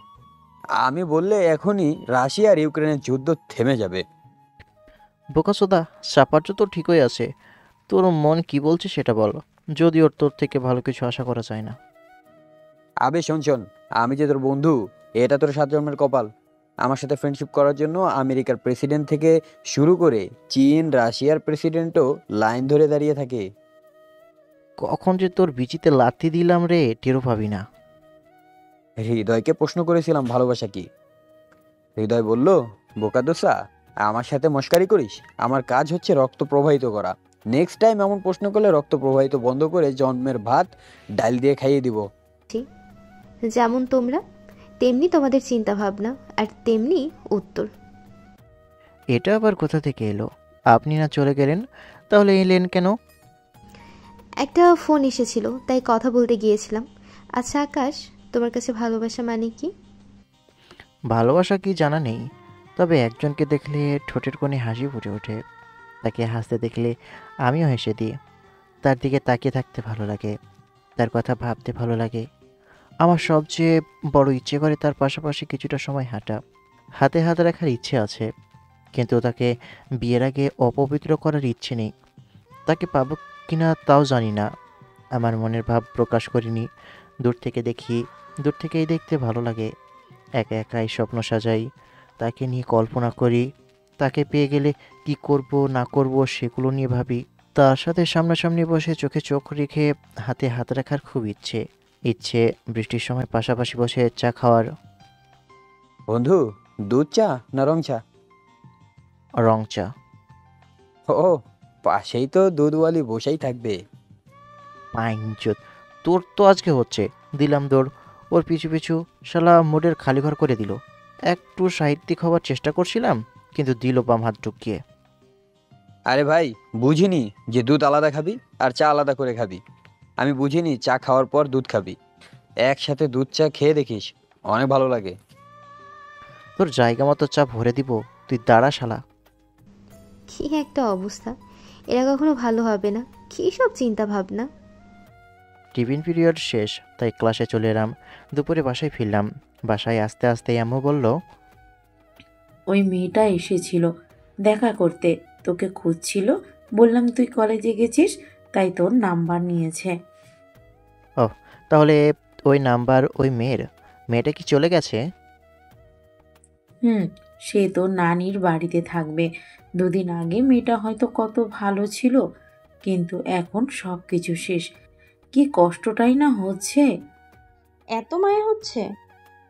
আমি বললে এখনই রাশিয়া আর ইউক্রেনের যুদ্ধ থেমে যাবে। বোকাচোদা, চাপার্য তো ঠিকই আছে। তোর মন কি বলছে সেটা বল। যদি ওর তোর থেকে ভালো কিছু আশা করা যায় না। আবে শোন শোন, আমি যে তোর বন্ধু, এটা তোর 7 জন্মের কপাল। আমার সাথে ফ্রেন্ডশিপ করার জন্য আমেরিকার প্রেসিডেন্ট থেকে শুরু করে চীন রাশিয়ার প্রেসিডেন্টও লাইন ধরে দাঁড়িয়ে থাকে। কখন যে তোর বিচিতে লাথি দিলাম রে, টেরও পাবি না। হৃদয়কে প্রশ্ন করেছিলাম ভালোবাসা কি। হৃদয় বলল, বোকাদোসা, আমার সাথে মস্কারি করিস? আমার কাজ হচ্ছে রক্ত প্রবাহিত করা। নেক্সট টাইম এমন প্রশ্ন করলে রক্ত প্রবাহিত বন্ধ করে জন্মের ভাত ডাল দিয়ে খাইয়ে দিব। যেমন তোমরা, তেমনি তোমাদের চিন্তা ভাবনা, আর তেমনি উত্তর। এটা আবার কোথা থেকে এলো? আপনি না চলে গেলেন, তাহলে এলেন কেন? একটা ফোন এসেছিল, তাই কথা বলতে গিয়েছিলাম। আচ্ছা আকাশ, তোমার কাছে ভালোবাসা মানে কি? ভালোবাসা কি জানা নেই, তবে একজনকে দেখলে ঠোঁটের কোণে হাসি ফুটে ওঠে। তাকে হাসতে দেখলে আমিও হেসে দিই। তার দিকে তাকিয়ে থাকতে ভালো লাগে, তার কথা ভাবতে ভালো লাগে। আমার সবচেয়ে বড় ইচ্ছে করে তার পাশাপাশি কিছুটা সময় হাঁটা। হাতে হাত রাখার ইচ্ছে আছে, কিন্তু তাকে বিয়ের আগে অপবিত্র করার ইচ্ছে নেই। তাকে পাবো কিনা তাও জানি না। আমার মনের ভাব প্রকাশ করিনি। দূর থেকে দেখি, দূর থেকেই দেখতে ভালো লাগে। একা একাই স্বপ্ন সাজাই, তাকে নিয়ে কল্পনা করি। তাকে পেয়ে গেলে কি করব না করব সেগুলো নিয়ে ভাবি। তার সাথে সামনাসামনি বসে চোখে চোখ রেখে হাতে হাত রাখার খুব ইচ্ছে। ইচ্ছে বৃষ্টির সময় পাশাপাশি বসে চা খাওয়ার। বন্ধু, দুধ চা না রং চা? রং চা। ও, পাশেই তো দুধওয়ালি বসেই থাকবে। পাইনচোদ, তোর তো আজকে হচ্ছে। দিলাম দৌড় ওর পিছু পিছু, শালা মুডের খালি ঘর করে দিল। একটু সাহিত্যিক হওয়ার চেষ্টা করছিলাম, কিন্তু দিল বাম হাত ঢুকিয়ে। আরে ভাই, বুঝিনি যে দুধ আলাদা খাবি আর চা আলাদা করে খাবি। আমি বুঝিনি চা খাওয়ার পর দুধ খাবি। একসাথে দুধ চা খেয়ে দেখিস, অনেক ভালো লাগে। তোর জায়গা মতো চা ভরে দিব, তুই দাঁড়া শালা। কি একটা অবস্থা, এরা কখনো ভালো হবে না। কী সব চিন্তা ভাবনা। টিফিন পিরিয়ড শেষ, তাই ক্লাসে চলে এলাম। দুপুরে বাসায় ফিরলাম। বাসায় আস্তে আস্তে আম্মু বলল, ওই মেয়েটা এসেছিল দেখা করতে, তোকে খুঁজছিল। বললাম তুই কলেজে গেছিস, তাই তোর নাম্বার নিয়েছে। ও তাহলে ওই নাম্বার ওই মেয়ের। মেয়েটা কি চলে গেছে? হুম, সে তোর নানির বাড়িতে থাকবে। 2 দিন আগে মেয়েটা হয়তো কত ভালো ছিল, কিন্তু এখন সব কিছু শেষ। কি কষ্টটাই না হচ্ছে। এত মায়া হচ্ছে?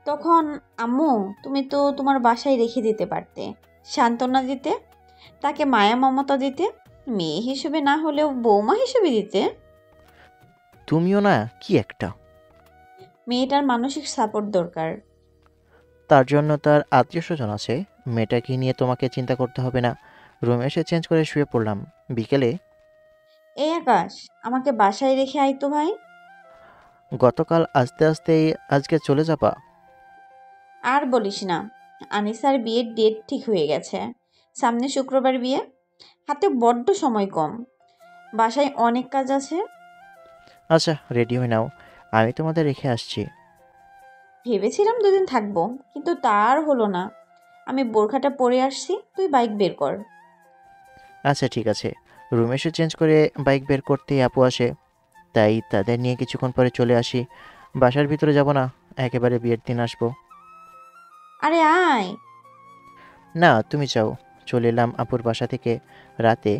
তখন আম্মু, তুমি তো তোমার বাসায় রেখে দিতে পারতে, সান্ত্বনা দিতে, তাকে মায়া মমতা দিতে, মেয়ে হিসেবে না হলেও বৌমা হিসেবে দিতে। তুমিও না কি একটা। মেয়েটার মানসিক সাপোর্ট দরকার। তার জন্য তার আত্মীয় স্বজন আছে। মেয়েটাকে নিয়ে তোমাকে চিন্তা করতে হবে না। রুমে এসে চেঞ্জ করে শুয়ে পড়লাম। বিকেলে, এই আকাশ, আমাকে বাসায় রেখে আয় তো ভাই। গতকাল আস্তে আস্তেই আজকে চলে যাবা? আর বলিস না, আনিসার বিয়ের ডেট ঠিক হয়ে গেছে। সামনে শুক্রবার বিয়ে, হাতে বড্ড সময় কম, বাসায় অনেক কাজ আছে। আচ্ছা, রেডি হয়ে নাও, আমি তোমাদের রেখে আসছি। ভেবেছিলাম 2 দিন থাকবো, কিন্তু তার হলো না। আমি বোরখাটা পরে আসছি, তুই বাইক বের কর। আচ্ছা ঠিক আছে। রুম এসে চেঞ্জ করে বাইক বের করতেই আপু আসে, তাই তাদের নিয়ে কিছুক্ষণ পরে চলে আসি। বাসার ভিতরে যাব না, একেবারে বিয়ের দিন আসবো। আরে আয়। না তুমি যাও। চলে এলাম আপুর বাসা থেকে রাতে।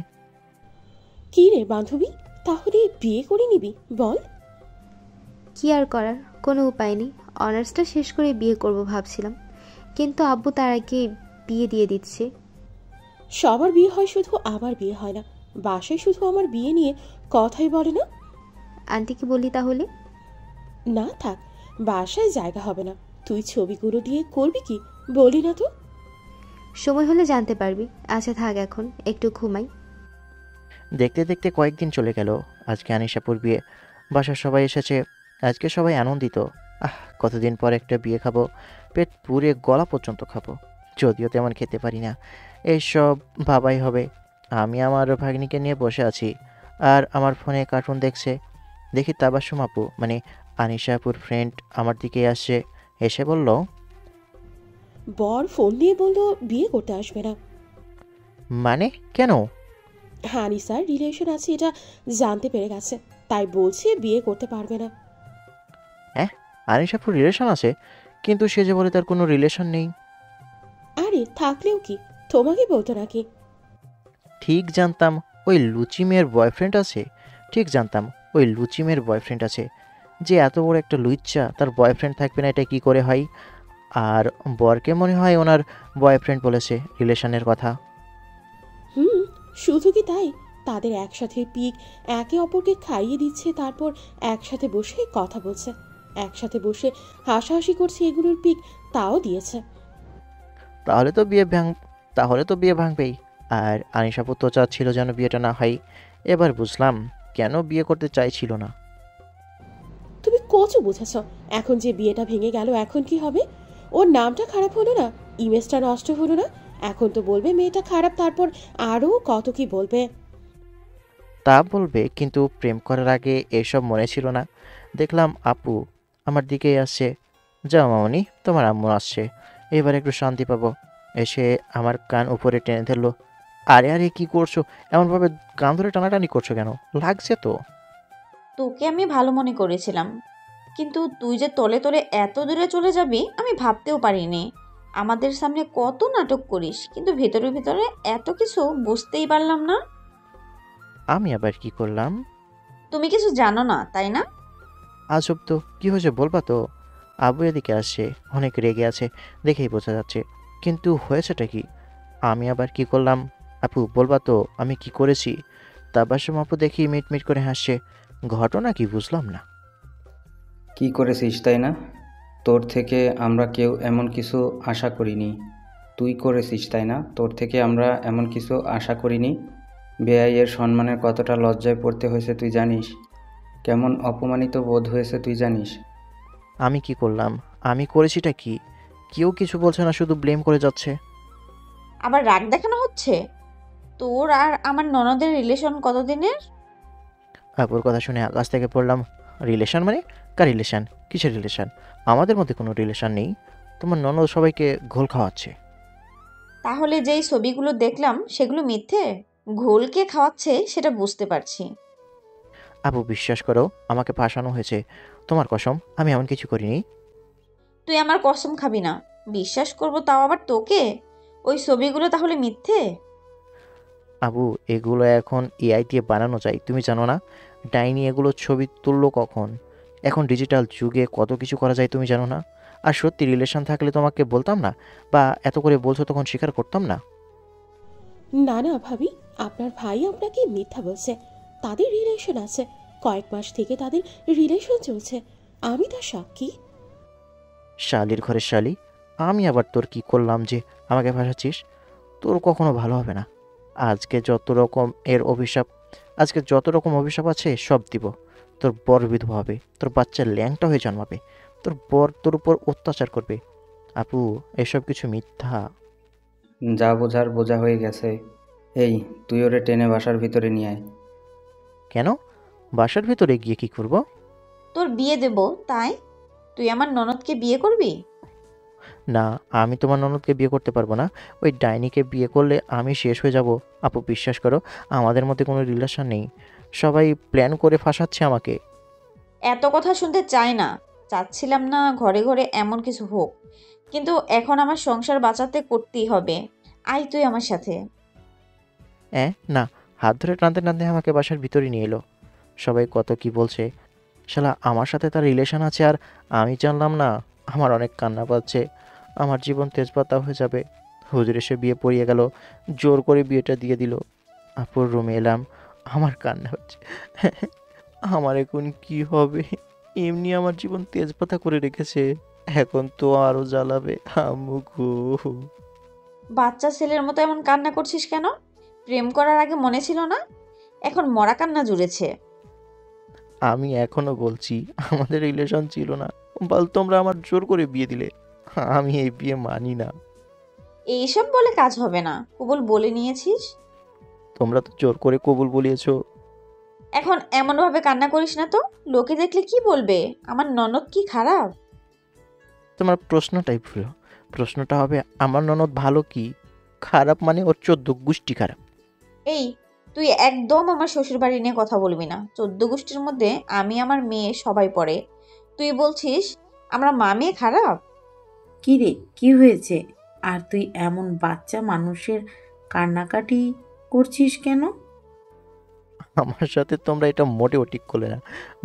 কি রে বান্ধবী, তাহলে বিয়ে করে নিবি বল? কি আর করার, কোনো উপায় নেই। অনার্সটা শেষ করে বিয়ে করব ভাবছিলাম, কিন্তু আব্বু তার আগে বিয়ে দিয়ে দিচ্ছে। সবার বিয়ে হয়, শুধু আমার বিয়ে হয় না। বাসায় শুধু আমার বিয়ে নিয়ে কথাই বলে না। আন্টিকে বলি তাহলে? না থাক, বাসায় জায়গা হবে না। তুই ছবিগুলো দিয়ে করবি কি বলি না তো? সময় হলে জানতে পারবি। আচ্ছা থাক, এখন একটু ঘুমাই। দেখতে দেখতে কয়েকদিন চলে গেল। আজকে আনিশাপুর বিয়ে, বাসার সবাই এসেছে। আজকে সবাই আনন্দিত। কতদিন পর একটা বিয়ে খাবো, পেট পুড়ে গলা পর্যন্ত খাবো। যদিও তেমন খেতে পারি না, এইসব ভাবাই হবে। আমি আমার ভাগ্নিকে নিয়ে বসে আছি, আর আমার ফোনে কার্টুন দেখছে। দেখি তাবাসসুম আপু, মানে আনিশাপুর ফ্রেন্ড, আমার দিকে আসছে। এসে বলল, বর ফোন দিয়ে বললো বিয়ে করতে আসবে না। মানে কেন? হানি স্যার রিলেশন আছে এটা জানতে পেরে গেছে, তাই বলছে বিয়ে করতে পারবে না। হ্যাঁ, আনিশাপুর রিলেশন আছে, কিন্তু সে যে বলে তার কোনো রিলেশন নেই। আরে থাকলেও কি, তোমাকে বলতো নাকি? ঠিক জানতাম ওই লুচি মেয়ের বয়ফ্রেন্ড আছে। ঠিক জানতাম ওই লুচি মেয়ের বয়ফ্রেন্ড আছে। যে এত বড় একটা লুচ্চা, তার বয়ফ্রেন্ড থাকবে না, এটা কি করে হয়? আর বরকে মনে হয় ওনার বয়ফ্রেন্ড বলেছে রিলেশনের কথা। হুম, শুধু কি তাই, তাদের একসাথে পিক একে অপরকে খাইয়ে দিচ্ছে, তারপর একসাথে বসে কথা বলছে, একসাথে বসে হাসাহাসি করছে, এগুলোর পিক তাও দিয়েছে। তাহলে তো বিয়ে ভাঙ তাহলে তো বিয়ে ভাঙবেই। আর আনিশাপুর তো চাচ্ছিল যেন বিয়েটা না হয়। এবার বুঝলাম কেন বিয়ে করতে চাইছিল না। তুমি কচু বুঝেছ। এখন যে বিয়েটা ভেঙে গেল, এখন কি হবে? ওর নামটা খারাপ হলো না, ইমেজটা নষ্ট হলো না? এখন তো বলবে মেয়েটা খারাপ, তারপর আরও কত কি বলবে। তা বলবে, কিন্তু প্রেম করার আগে এসব মনে ছিল না। দেখলাম আপু আমার দিকেই আসছে। যাও মামনি, তোমার আম্মু আসছে, এবার একটু শান্তি পাবো। এসে আমার কান উপরে টেনে ধরলো। আরে আরে কি করছো? এমনভাবে কান ধরে টানাটানি করছো কেন? লাগছে তো। তোকে আমি ভালো মনে করেছিলাম, কিন্তু তুই যে তলে তলে এত দূরে চলে যাবি আমি ভাবতেও পারিনি। আমাদের সামনে কত নাটক করিস, কিন্তু ভেতরে ভেতরে এত কিছু বুঝতেই পারলাম না। আমি আবার কি করলাম? তুমি কিছু জানো না তাই না? আজব তো, কি হয়েছে বলবা তো? আবু এদিকে আসছে, অনেক রেগে আছে, দেখেই বোঝা যাচ্ছে। কিন্তু হয়েছেটা কি? আমি আবার কি করলাম? আপু বলবা তো আমি কি করেছি? তাবাসসুম আপু দেখি মিটমিট করে হাসছে। ঘটনা কি বুঝলাম না। কি করেছিস তাই না? তোর থেকে আমরা কেউ এমন কিছু আশা করিনি। তুই করেছিস তাই না? তোর থেকে আমরা এমন কিছু আশা করিনি। বেআইয়ের সম্মানের কতটা লজ্জায় পড়তে হয়েছে তুই জানিস? কেমন অপমানিত বোধ হয়েছে তুই জানিস? আমি কি করলাম? আমি করেছিটা কি? কেউ কিছু বলছে না, শুধু ব্লেম করে যাচ্ছে। আবার রাগ দেখানো হচ্ছে। তোর আর আমার ননদের রিলেশন কতদিনের? আপুর কথা শুনে আকাশ থেকে পড়লাম। রিলেশন মানে? কার রিলেশন? কিসের রিলেশন? আমাদের মধ্যে কোনো রিলেশন নেই। তোমার ননদ সবাইকে ঘোল খাওয়াচ্ছে। তাহলে যেই ছবিগুলো দেখলাম সেগুলো মিথ্যে? ঘোলকে খাওয়াচ্ছে সেটা বুঝতে পারছি। আপু বিশ্বাস করো, আমাকে ফাঁসানো হয়েছে। তোমার কসম, আমি এমন কিছু করিনি। তুই আমার কসম খাবি না? বিশ্বাস করব তাও আবার তোকে? ওই ছবিগুলো তাহলে মিথ্যে? আবু এগুলো এখন এআই দিয়ে বানানো যায়, তুমি জানো না? ডাইনি এগুলো ছবি তুললো কখন? এখন ডিজিটাল যুগে কত কিছু করা যায়, তুমি জানো না? আর সত্যি রিলেশন থাকলে তোমাকে বলতাম না, বা এত করে বলছো তখন স্বীকার করতাম না। না না ভাবি, আপনার ভাই আপনাকে মিথ্যা বলছে। তাদের রিলেশন আছে, কয়েক মাস থেকে তাদের রিলেশন চলছে, আমি তার সাক্ষী। শালির ঘরের শালি, আমি আবার তোর কি করলাম যে আমাকে ফাঁসাচ্ছিস? তোর কখনো ভালো হবে না। আজকে যত রকম এর অভিশাপ আজকে যত রকম অভিশাপ আছে সব দিব। তোর বর বিধবা হবে, তোর বাচ্চা ল্যাংটা হয়ে জন্মাবে, তোর বর তোর উপর অত্যাচার করবে। আপু এসব কিছু মিথ্যা। যা বোঝার বোঝা হয়ে গেছে। এই, তুই ওরে টেনে বাসার ভিতরে নিয়ে আয়। কেন? বাসার ভিতরে গিয়ে কি করব? তোর বিয়ে দেব তাই? তুই আমার ননদকে বিয়ে করবি? না, আমি তোমার ননদকে বিয়ে করতে পারবো না। ওই ডাইনিকে বিয়ে করলে আমি শেষ হয়ে যাব। আপু বিশ্বাস করো, আমাদের মধ্যে কোনো রিলেশন নেই। সবাই প্ল্যান করে ফাঁসাচ্ছে আমাকে। এত কথা শুনতে চাই না। চাচ্ছিলাম না ঘরে ঘরে এমন কিছু হোক, কিন্তু এখন আমার সংসার বাঁচাতে করতেই হবে। আয় তুই আমার সাথে। না, হাত ধরে টানতে টানতে আমাকে বাসার ভিতরে নিয়ে এলো। সবাই কত কি বলছে। শালা আমার সাথে তার রিলেশন আছে আর আমি জানলাম না। আমার অনেক কান্না পাচ্ছে। আমার জীবন তেজপাতা হয়ে যাবে। হুজুর এসে বিয়ে পড়িয়ে গেল, জোর করে বিয়েটা দিয়ে দিল। আপুর রুমে এলাম, আমার কান্না হচ্ছে। আমার এখন কি হবে? এমনি আমার জীবন তেজপাতা করে রেখেছে, এখন তো আরো জ্বালাবে। আম্মু গো। বাচ্চা ছেলের মতো এমন কান্না করছিস কেন? প্রেম করার আগে মনে ছিল না? এখন মরা কান্না জুড়েছে। আমি এখনো বলছি আমাদের রিলেশন ছিল না। বল, তোমরা আমার জোর করে বিয়ে দিলে। আমি এই বিয়ে মানি না। এইসব বলে কাজ হবে না, কবুল বলে নিয়েছিস। তোমরা তো জোর করে কবুল বলিয়েছো। এখন এমনভাবে কান্না করিস না তো, লোকে দেখলে কি বলবে? আমার ননদ কি খারাপ? তোমার প্রশ্নটাই ভুল। প্রশ্নটা হবে আমার ননদ ভালো কি খারাপ, মানে ওর 14 গোষ্ঠী খারাপ। এই, তুই একদম আমার শ্বশুর বাড়ি নিয়ে কথা বলবি না। 14 গোষ্ঠীর মধ্যে আমি, আমার মেয়ে সবাই পড়ে। তুই বলছিস আমরা মা মেয়ে খারাপ? কি রে, কি হয়েছে? আর তুই এমন বাচ্চা মানুষের কান্নাকাটি করছিস কেন? আমার সাথে তোমরা এটা মোটেও ঠিক করলে না।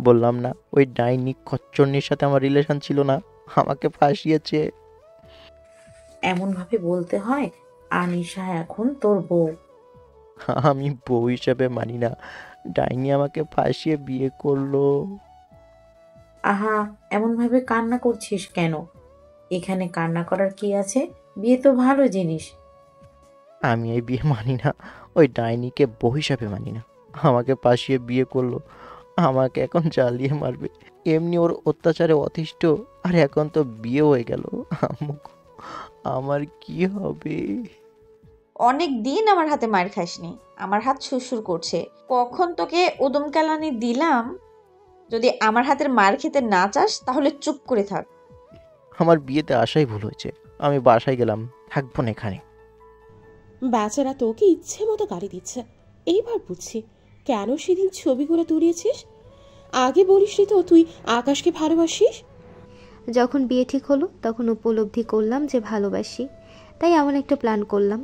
বললাম না, ওই ডাইনি খচ্চরনির সাথে আমার রিলেশন ছিল না, আমাকে ফাঁসিয়েছে। এমনভাবে বলতে হয়? আনিশা এখন তোর বউ। আমি বউ হিসেবে মানি না। ডাইনি আমাকে ফাঁসিয়ে বিয়ে করলো। আহা, এমনভাবে কান্না করছিস কেন? এখানে কান্না করার কি আছে? বিয়ে তো ভালো জিনিস। আমি এই বিয়ে মানি না। ওই ডাইনিকে বউ হিসাবে মানি না। আমাকে ফাঁসিয়ে বিয়ে করলো। আমাকে এখন জ্বালিয়ে মারবে। এমনি ওর অত্যাচারে অতিষ্ঠ, আর এখন তো বিয়ে হয়ে গেল। আম্মু গো, আমার কি হবে? অনেক দিন আমার হাতে মার খাসনি। আমার হাত সুরসুর করছে। কখন তোকে উদম কেলানি দিলাম? যদি আমার হাতের মার খেতে না চাস তাহলে চুপ করে থাক। আমার বিয়েতে আসাই ভুল হয়েছে। আমি বাসায় গেলাম, থাকবো না এখানে। বেচারা তোকে ইচ্ছে মতো গালি দিচ্ছে। এইবার বুঝছি কেন সেদিন ছবিগুলো তুলিয়েছিস। আগে বলিসনি তো তুই আকাশকে ভালোবাসিস। যখন বিয়ে ঠিক হলো তখন উপলব্ধি করলাম যে ভালোবাসি, তাই এমন একটা প্ল্যান করলাম।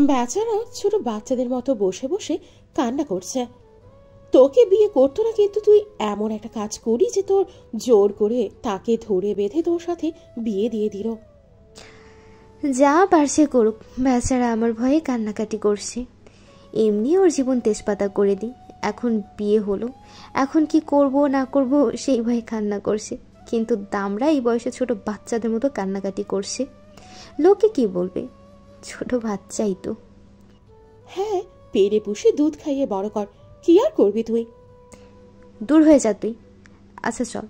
বেচারা ছোট বাচ্চাদের মতো বসে বসে কান্না করছে। তোকে বিয়ে করতো না, কিন্তু তুই এমন একটা কাজ করি যে তোর জোর করে তাকে ধরে বেঁধে তোর সাথে বিয়ে দিয়ে দিল। যা পারছে করুক, বেচারা আমার ভয়ে কান্নাকাটি করছে। এমনি ওর জীবন তেজপাতা করে দিই। এখন বিয়ে হলো, এখন কি করব না করব সেই ভয়ে কান্না করছে। কিন্তু দামরা এই বয়সে ছোট বাচ্চাদের মতো কান্নাকাটি করছে। লোকে কি বলবে? ছোট বাচ্চাই তো। হ্যাঁ, পেড়ে পুষে দুধ খাইয়ে বড় কর, কি আর করবি তুই। দূর হয়ে যা তুই। আচ্ছা চল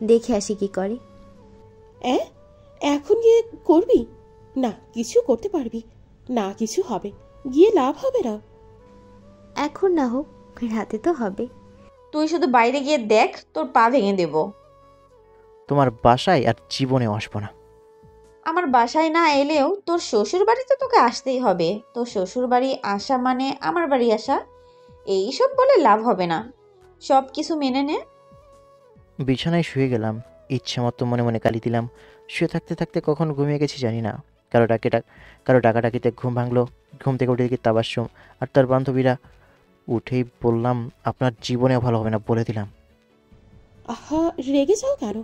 দেখে আসি কি করে। এখন গিয়ে করবি? না, কিছু করতে পারবি না, কিছু হবে, গিয়ে লাভ হবে না। এখন না হোক, রাতে তো হবে। তুই শুধু বাইরে গিয়ে দেখ, তোর পা ভেঙে দেব। তোমার বাসায় আর জীবনে আসবো না। আমার বাসায় না এলেও তোর শ্বশুর বাড়িতে তোকে আসতেই হবে। তোর শ্বশুর বাড়ি আসা মানে আমার বাড়ি আসা। এইসব বলে লাভ হবে না, সব কিছু মেনে নে। বিছানায় শুয়ে গেলাম, ইচ্ছে মতো মনে মনে গালি দিলাম। শুয়ে থাকতে থাকতে কখন ঘুমিয়ে গেছি জানি না। কারো ডাকাডাকিতে ঘুম ভাঙলো। ঘুম থেকে উঠে দেখি তাবাসসুম আর তার বান্ধবীরা। উঠেই বললাম, আপনার জীবনেও ভালো হবে না বলে দিলাম। আহা, রেগে যাও কেন?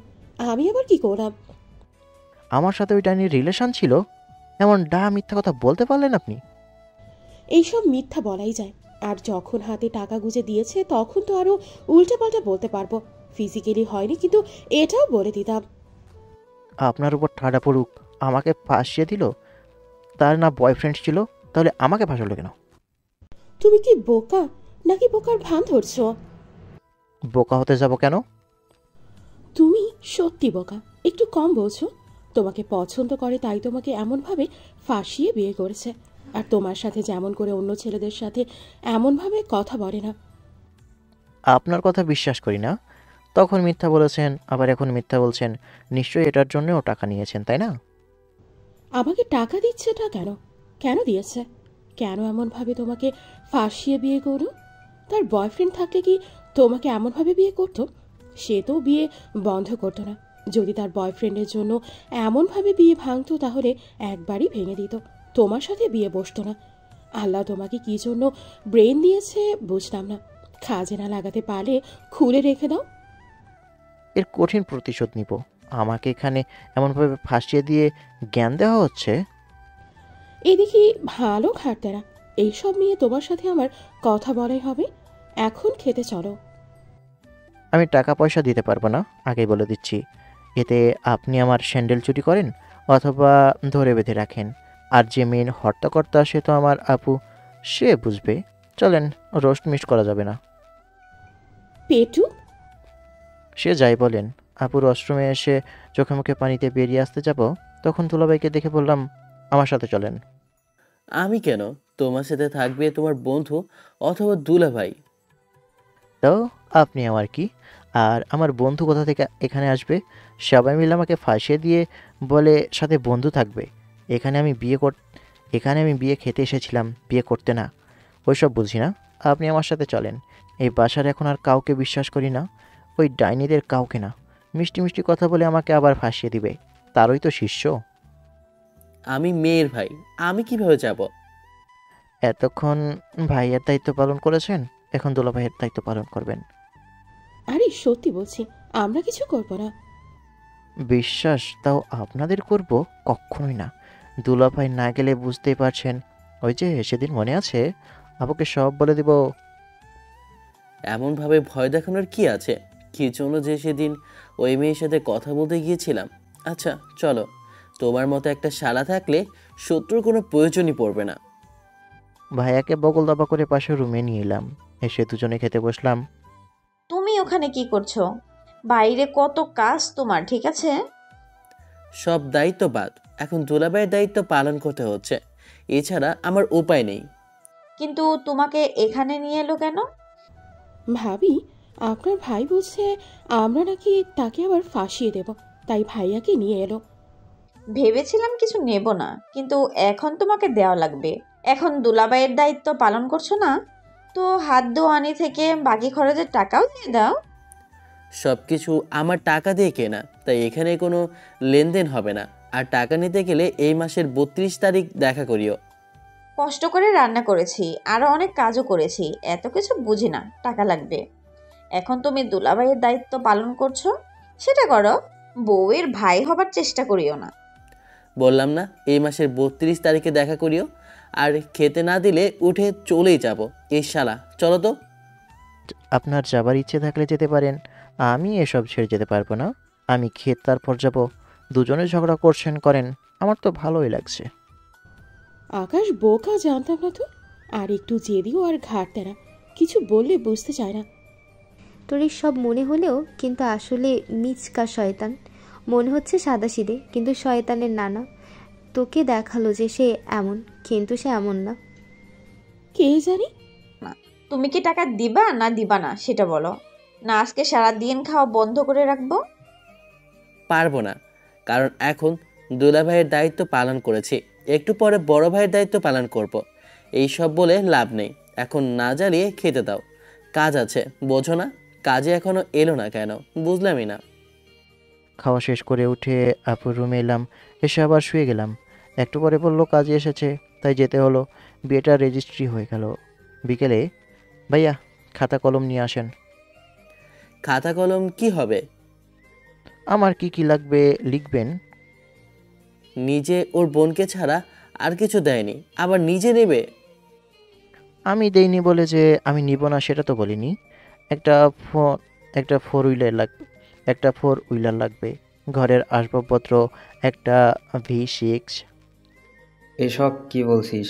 আমি আবার কি করলাম? আমার সাথে ওই ডাইনির রিলেশন ছিল, এমন মিথ্যা কথা বলতে পারলেন আপনি? এইসব মিথ্যা বলাই যায়। আর যখন হাতে টাকা গুঁজে দিয়েছে তখন তো আরো উল্টাপাল্টা বলতে পারবো। ফিজিক্যালি হয়নি, কিন্তু এটাও বলে দিতাম। আপনার উপর ঠাডা পড়ুক, আমাকে ফাঁসিয়ে দিল। তার না বয়ফ্রেন্ড ছিল, তাহলে আমাকে ফাঁসালো কেন? তুমি কি বোকা, নাকি বোকার ভান ধরছো? বোকা হতে যাব কেন? তুমি সত্যি বোকা, একটু কম বোঝো। তোমাকে পছন্দ করে তাই তোমাকে এমনভাবে ফাঁসিয়ে বিয়ে করেছে। আর তোমার সাথে যেমন করে অন্য ছেলেদের সাথে এমনভাবে কথা বলে না। আপনার কথা বিশ্বাস করি না। তখন মিথ্যা বলেছেন, আবার এখন মিথ্যা বলছেন। নিশ্চয়ই এটার জন্যও টাকা নিয়েছেন, তাই না? আমাকে টাকা দিচ্ছেটা কেন? কেন দিয়েছে? কেন এমনভাবে তোমাকে ফাঁসিয়ে বিয়ে করো? তার বয়ফ্রেন্ড থাকলে কি তোমাকে এমনভাবে বিয়ে করতো? সে তো বিয়ে বন্ধ করতো না। যদি তার বয়ফ্রেন্ডের জন্য এমনভাবে বিয়ে ভাঙতো তাহলে একবারই ভেঙে দিত, তোমার সাথে বিয়ে বসতো না। আল্লাহ তোমাকে কি জন্য ব্রেন দিয়েছে বুঝলাম না। খাজনা লাগাতে পারলে খুলে রেখে দাও। এর কঠিন প্রতিশোধ নিব। আমাকে এখানে এমনভাবে ফাঁসিয়ে দিয়ে জ্ঞান দেওয়া হচ্ছে। এদিকে ভালো ঘাটতেরা, এইসব নিয়ে তোমার সাথে আমার কথা বলাই হবে। এখন খেতে চলো। আমি টাকা পয়সা দিতে পারবো না, আগেই বলে দিচ্ছি। এতে আপনি আমার স্যান্ডেল চুরি করেন অথবা ধরে বেঁধে রাখেন। আর যে মেন হর্তাকর্তা সে তো আমার আপু, সে বুঝবে। চলেন, রোস্ট মিস করা যাবে না। পেটু, সে যাই বলেন, আপুর ওয়াশরুমে এসে চোখে মুখে পানিতে বেরিয়ে আসতে যাব, তখন দুলাভাইকে দেখে বললাম, আমার সাথে চলেন। আমি কেন? তোমার সাথে থাকবে তোমার বন্ধু অথবা দুলাভাই। তো আপনি আমার কি? আর আমার বন্ধু কোথা থেকে এখানে আসবে? সবাই মিলে আমাকে ফাঁসিয়ে দিয়ে বলে সাথে বন্ধু থাকবে। এখানে আমি বিয়ে খেতে এসেছিলাম, বিয়ে করতে না। ওইসব বুঝি না। আপনি আমার সাথে চলেন। এই বাসার এখন আর কাউকে বিশ্বাস করি না, ওই ডাইনিদের কাউকে না। মিষ্টি মিষ্টি কথা বলে আমাকে আবার ফাঁসিয়ে দিবে, তারই তো শিষ্য। আমি মেয়ের ভাই, আমি কিভাবে যাব? এতক্ষণ ভাইয়ের দায়িত্ব পালন করেছেন, এখন দুলাভাইয়ের দায়িত্ব পালন করবেন। আরে সত্যি বলছি, আমরা কিছু করবো না। বিশ্বাস তাও আপনাদের করব? কখনোই না। দুলাভাই না গেলে বুঝতেই পারছেন, ওই যে সেদিন মনে আছে, আপুকে সব বলে দিব। এমনভাবে ভয় দেখানোর কি আছে? কি জন্য যে সেদিন ওই মেয়ের সাথে কথা বলতে গিয়েছিলাম? আচ্ছা চলো, তোমার মতো একটা শালা থাকলে শত্রুর কোনো প্রয়োজনই পড়বে না। ভাইয়াকে বগল দাবা করে পাশে রুমে নিয়ে এলাম, এসে দুজনে খেতে বসলাম। তুমি ওখানে কি করছো? বাইরে কত কাজ তোমার, ঠিক আছে? সব দায়িত্ব বাদ, এখন দুলাভাইয়ের দায়িত্ব পালন করতে হচ্ছে, এছাড়া আমার উপায় নেই। কিন্তু তোমাকে এখানে নিয়ে এলো কেন? ভাবি, আপনার ভাই বলছে আমরা নাকি তাকে আবার ফাঁসিয়ে দেব, তাই ভাইয়াকে নিয়ে এলো। ভেবেছিলাম কিছু নেব না, কিন্তু এখন তোমাকে দেওয়া লাগবে। এখন দুলাভাইয়ের দায়িত্ব পালন করছো না, তো হাত দোয়ানি থেকে বাকি খরচের টাকাও দিয়ে দাও। সব কিছু আমার টাকা দিয়ে কেনা, তাই এখানে কোনো লেনদেন হবে না। আর টাকা নিতে গেলে এই মাসের 32 তারিখ দেখা করিও। কষ্ট করে রান্না করেছি, আরও অনেক কাজও করেছি, এত কিছু বুঝি না টাকা লাগবে। এখন তুমি দুলাভাইয়ের দায়িত্ব পালন করছো, সেটা করো। বউয়ের ভাই হবার চেষ্টা করিও না। বললাম না এই মাসের 32 তারিখে দেখা করিও। আর খেতে না দিলে উঠে চলেই যাব। এই শালা, চলো তো। আপনার যাবার ইচ্ছে থাকলে যেতে পারেন, আমি এসব ছেড়ে যেতে পারবো না। আমি খেয়ে তারপর যাব। দুজনে ঝগড়া করছেন করেন, আমার তো ভালোই লাগছে। আকাশ বোকা, জানতাম না তো। আর একটু জেদিও আর ঘাটতে না, কিছু বললে বুঝতে চায় না। তোর এই সব মনে হলেও কিন্তু আসলে মিচকা শয়তান। মনে হচ্ছে সাদাসিধে, কিন্তু শয়তানের নানা। তোকে দেখালো যে সে এমন, কিন্তু সে এমন না। কে জানি। তুমি কি টাকা দিবা না দিবা না সেটা বলো, না আজকে সারাদিন খাওয়া বন্ধ করে রাখবো? পারবো না, কারণ এখন দুলাভাইয়ের দায়িত্ব পালন করেছি, একটু পরে বড় ভাইয়ের দায়িত্ব পালন করব। এই সব বলে লাভ নেই, এখন না জ্বালিয়ে খেতে দাও। কাজ আছে, বোঝো না? কাজে এখনো এলো না কেন, বুঝলামই না। খাওয়া শেষ করে উঠে আপুর রুমে এলাম, এসে আবার শুয়ে গেলাম। একটু পরে বললো কাজে এসেছে, তাই যেতে হলো। বিয়েটা রেজিস্ট্রি হয়ে গেল। বিকেলে, ভাইয়া খাতা কলম নিয়ে আসেন। খাতা কলম কি হবে? আমার কি কি লাগবে লিখবেন। নিজে ওর বোনকে ছাড়া আর কিছু দেয়নি, আবার নিজে নেবে? আমি দেইনি বলে যে আমি নিব না সেটা তো বলিনি। একটা একটা ফোর হুইলার লাগবে, ঘরের আসবাবপত্র, একটা V6। এসব কি বলছিস?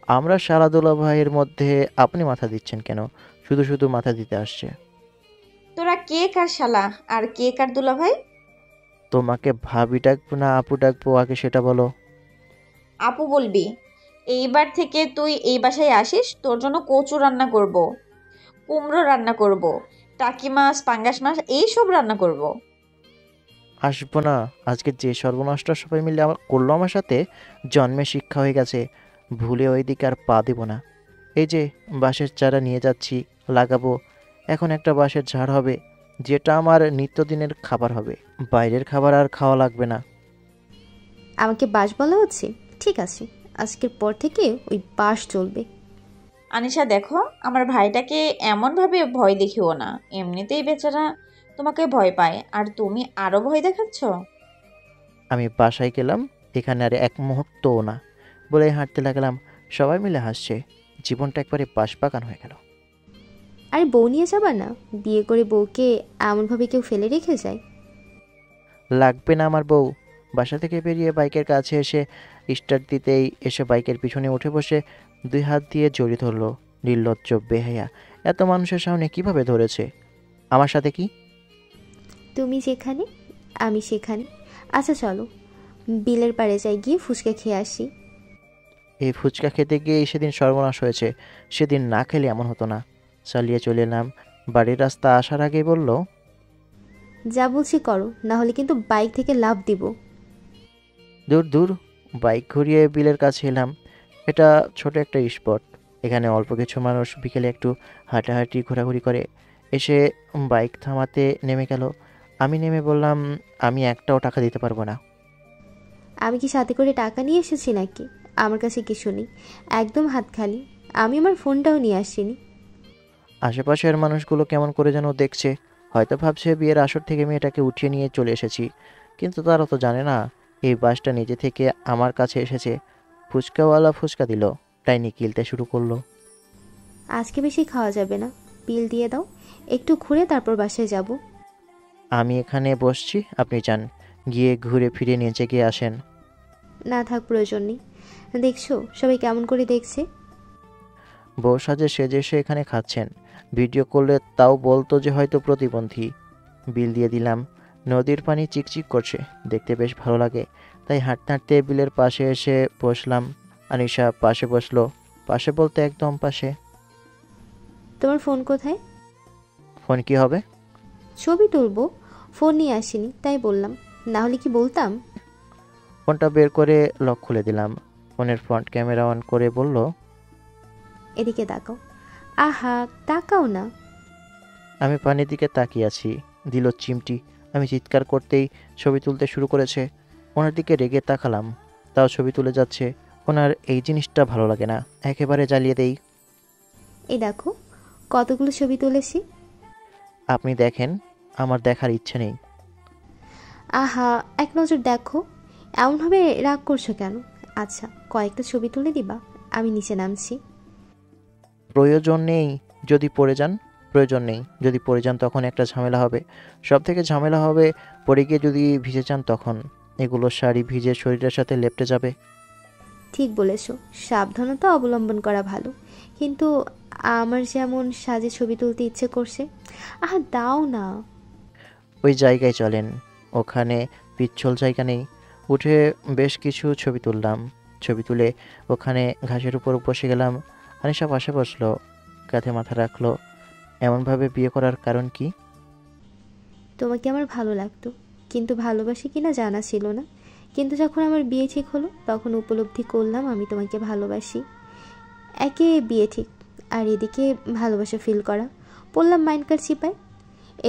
আমরা সারাদুলা ভাইয়ের মধ্যে আপনি মাথা দিচ্ছেন কেন? শুধু শুধু মাথা দিতে আসছে। তোরা কে কার শালা আর কে কার দুলাভাই? তোমাকে ভাবি ডাকবো না আপু ডাকবো, আগে সেটা বলো। আপু বলবি। এইবার থেকে তুই এই বাসায় আসিস, তোর জন্য কচু রান্না করব, কুমড়ো রান্না করব, টাকি মাছ, পাঙ্গাস মাছ, এইসব রান্না করব। আসবো না। আজকে যে সর্বনাশটা সবাই মিলে করলো আমার সাথে, জন্মের শিক্ষা হয়ে গেছে। ভুলে ওই দিকে আর পা দেব না। এই যে বাঁশের চারা নিয়ে যাচ্ছি, লাগাবো। এখন একটা বাঁশের ঝাড় হবে, যেটা আমার নিত্যদিনের খাবার হবে। বাইরের খাবার আর খাওয়া লাগবে না। আমাকে বাস বলা হচ্ছে? ঠিক আছে, আজকের পর থেকে ওই বাস চলবে। আনিশা দেখো, আমার ভাইটাকে এমনভাবে ভয় দেখিও না। এমনিতেই বেচারা তোমাকে ভয় পায়, আর তুমি আরো ভয় দেখাচ্ছ। আমি বাসায় গেলাম, এখানে আর এক মুহূর্তও না বলে হাঁটতে লাগলাম। সবাই মিলে হাসছে। জীবনটা একবারে বাঁশবাগান হয়ে গেল। আরে বউ নিয়ে যাবা না? বিয়ে করে বউকে এমনভাবে কেউ ফেলে রেখে যায়? লাগবে না আমার বউ। বাসা থেকে বেরিয়ে বাইকের কাছে এসে স্টার্ট দিতেই এসে বাইকের পিছনে উঠে বসে 2 হাত দিয়ে জড়িয়ে ধরলো। নির্লজ্জ বেহায়া, এত মানুষের সামনে কিভাবে ধরেছে? আমার সাথে কি? তুমি যেখানে আমি সেখানে। আচ্ছা চলো, বিলের পাড়ে যাই, গিয়ে ফুচকা খেয়ে আসি। এই ফুচকা খেতে গিয়ে সেদিন সর্বনাশ হয়েছে। সেদিন না খেলে এমন হতো না। চালিয়ে চলে এলাম। বাড়ির রাস্তা আসার আগেই বলল, যা বলছি করো, না হলে কিন্তু বাইক থেকে লাফ দিব। দূর দূর। বাইক ঘুরিয়ে বিলের কাছে এলাম। এটা ছোট একটা স্পট। এখানে অল্প কিছু মানুষ বিকেলে একটু হাঁটাহাঁটি ঘোরাঘুরি করে। এসে বাইক থামাতে নেমে গেল। আমি নেমে বললাম, আমি একটাও টাকা দিতে পারবো না। আমি কি সাথে করে টাকা নিয়ে এসেছি নাকি? আমার কাছে কিছু নেই, একদম হাত খালি। আমি আমার ফোনটাও নিয়ে আসিনি। আশেপাশের মানুষগুলো কেমন করে যেন দেখছে। হয়তো ভাবছে বিয়ের আসর থেকে মেয়েটাকে উঠিয়ে নিয়ে চলে এসেছি। কিন্তু তারা তো জানে না এই বাসটা নিজে থেকে আমার কাছে এসেছে। ফুচকাওয়ালা ফুচকা দিল, তাই নিয়ে গিলতে শুরু করলো। আজকে বেশি খাওয়া যাবে না, বিল দিয়ে দাও। একটু ঘুরে তারপর বাসায় যাব। আমি এখানে বসছি, আপনি যান। গিয়ে ঘুরে ফিরে নিচে গিয়ে আসেন। না থাক, প্রয়োজন নেই। দেখছো সবাই কেমন করে দেখছে? বউ সাজে সেজে সে এখানে খাচ্ছেন। ভিডিও করলে তাও বলতো যে হয়তো প্রতিবন্ধী। বিল দিয়ে দিলাম। নদীর পানি চিকচিক করছে, দেখতে বেশ ভালো লাগে। তাই হাঁটতে হাঁটতে বিলের পাশে এসে বসলাম। আনিশা পাশে বসলো। পাশে বলতে একদম পাশে। তোমার ফোন কোথায়? ফোন কি হবে? ছবি তুলবো, ফোন নিয়ে আসিনি তাই বললাম, না হলে কি বলতাম। ফোনটা বের করে লক খুলে দিলাম। ফোনের ফ্রন্ট ক্যামেরা অন করে বলল, এদিকে তাকাও। আহা, তাকাও না। আমি পানির দিকে তাকিয়ে আছি। দিল চিমটি। আমি চিৎকার করতেই ছবি তুলতে শুরু করেছে। ওনার দিকে রেগে তাকালাম, তাও ছবি তুলে যাচ্ছে। ওনার এই জিনিসটা ভালো লাগে না, একেবারে জ্বালিয়ে দেই। এই দেখো কতগুলো ছবি তুলেছি। আপনি দেখেন, আমার দেখার ইচ্ছে নেই। আহা, এক নজর দেখো। এমনভাবে রাগ করছো কেন? আচ্ছা, কয়েকটা ছবি তুলে দিবা, আমি নিচে নামছি। প্রয়োজন নেই। যদি পড়ে যান? প্রয়োজন নেই। যদি পড়ে যান তখন একটা ঝামেলা হবে। সব থেকে ঝামেলা হবে পড়ে গিয়ে যদি ভিজে যান তখন। এগুলো শাড়ি ভিজে শরীরের সাথে লেপটে যাবে। ঠিক বলেছো, সাবধানতা অবলম্বন করা ভালো। কিন্তু আমার যেমন সাজে ছবি তুলতে ইচ্ছে করছে। আহা, দাও না। ওই জায়গায় চলেন, ওখানে পিচ্ছল জায়গা নেই। উঠে বেশ কিছু ছবি তুললাম। ছবি তুলে ওখানে ঘাসের উপর বসে গেলাম। আনিশা পাশে বসলো, কাঁধে মাথা রাখলো। এমনভাবে বিয়ে করার কারণ কি? তোমাকে আমার ভালো লাগতো, কিন্তু ভালোবাসি কিনা জানা ছিল না। কিন্তু যখন আমার বিয়ে ঠিক হলো তখন উপলব্ধি করলাম আমি তোমাকে ভালোবাসি। একে বিয়ে ঠিক, আর এদিকে ভালোবাসা ফিল করা। পড়লাম মাইন্ডকার চিপায়।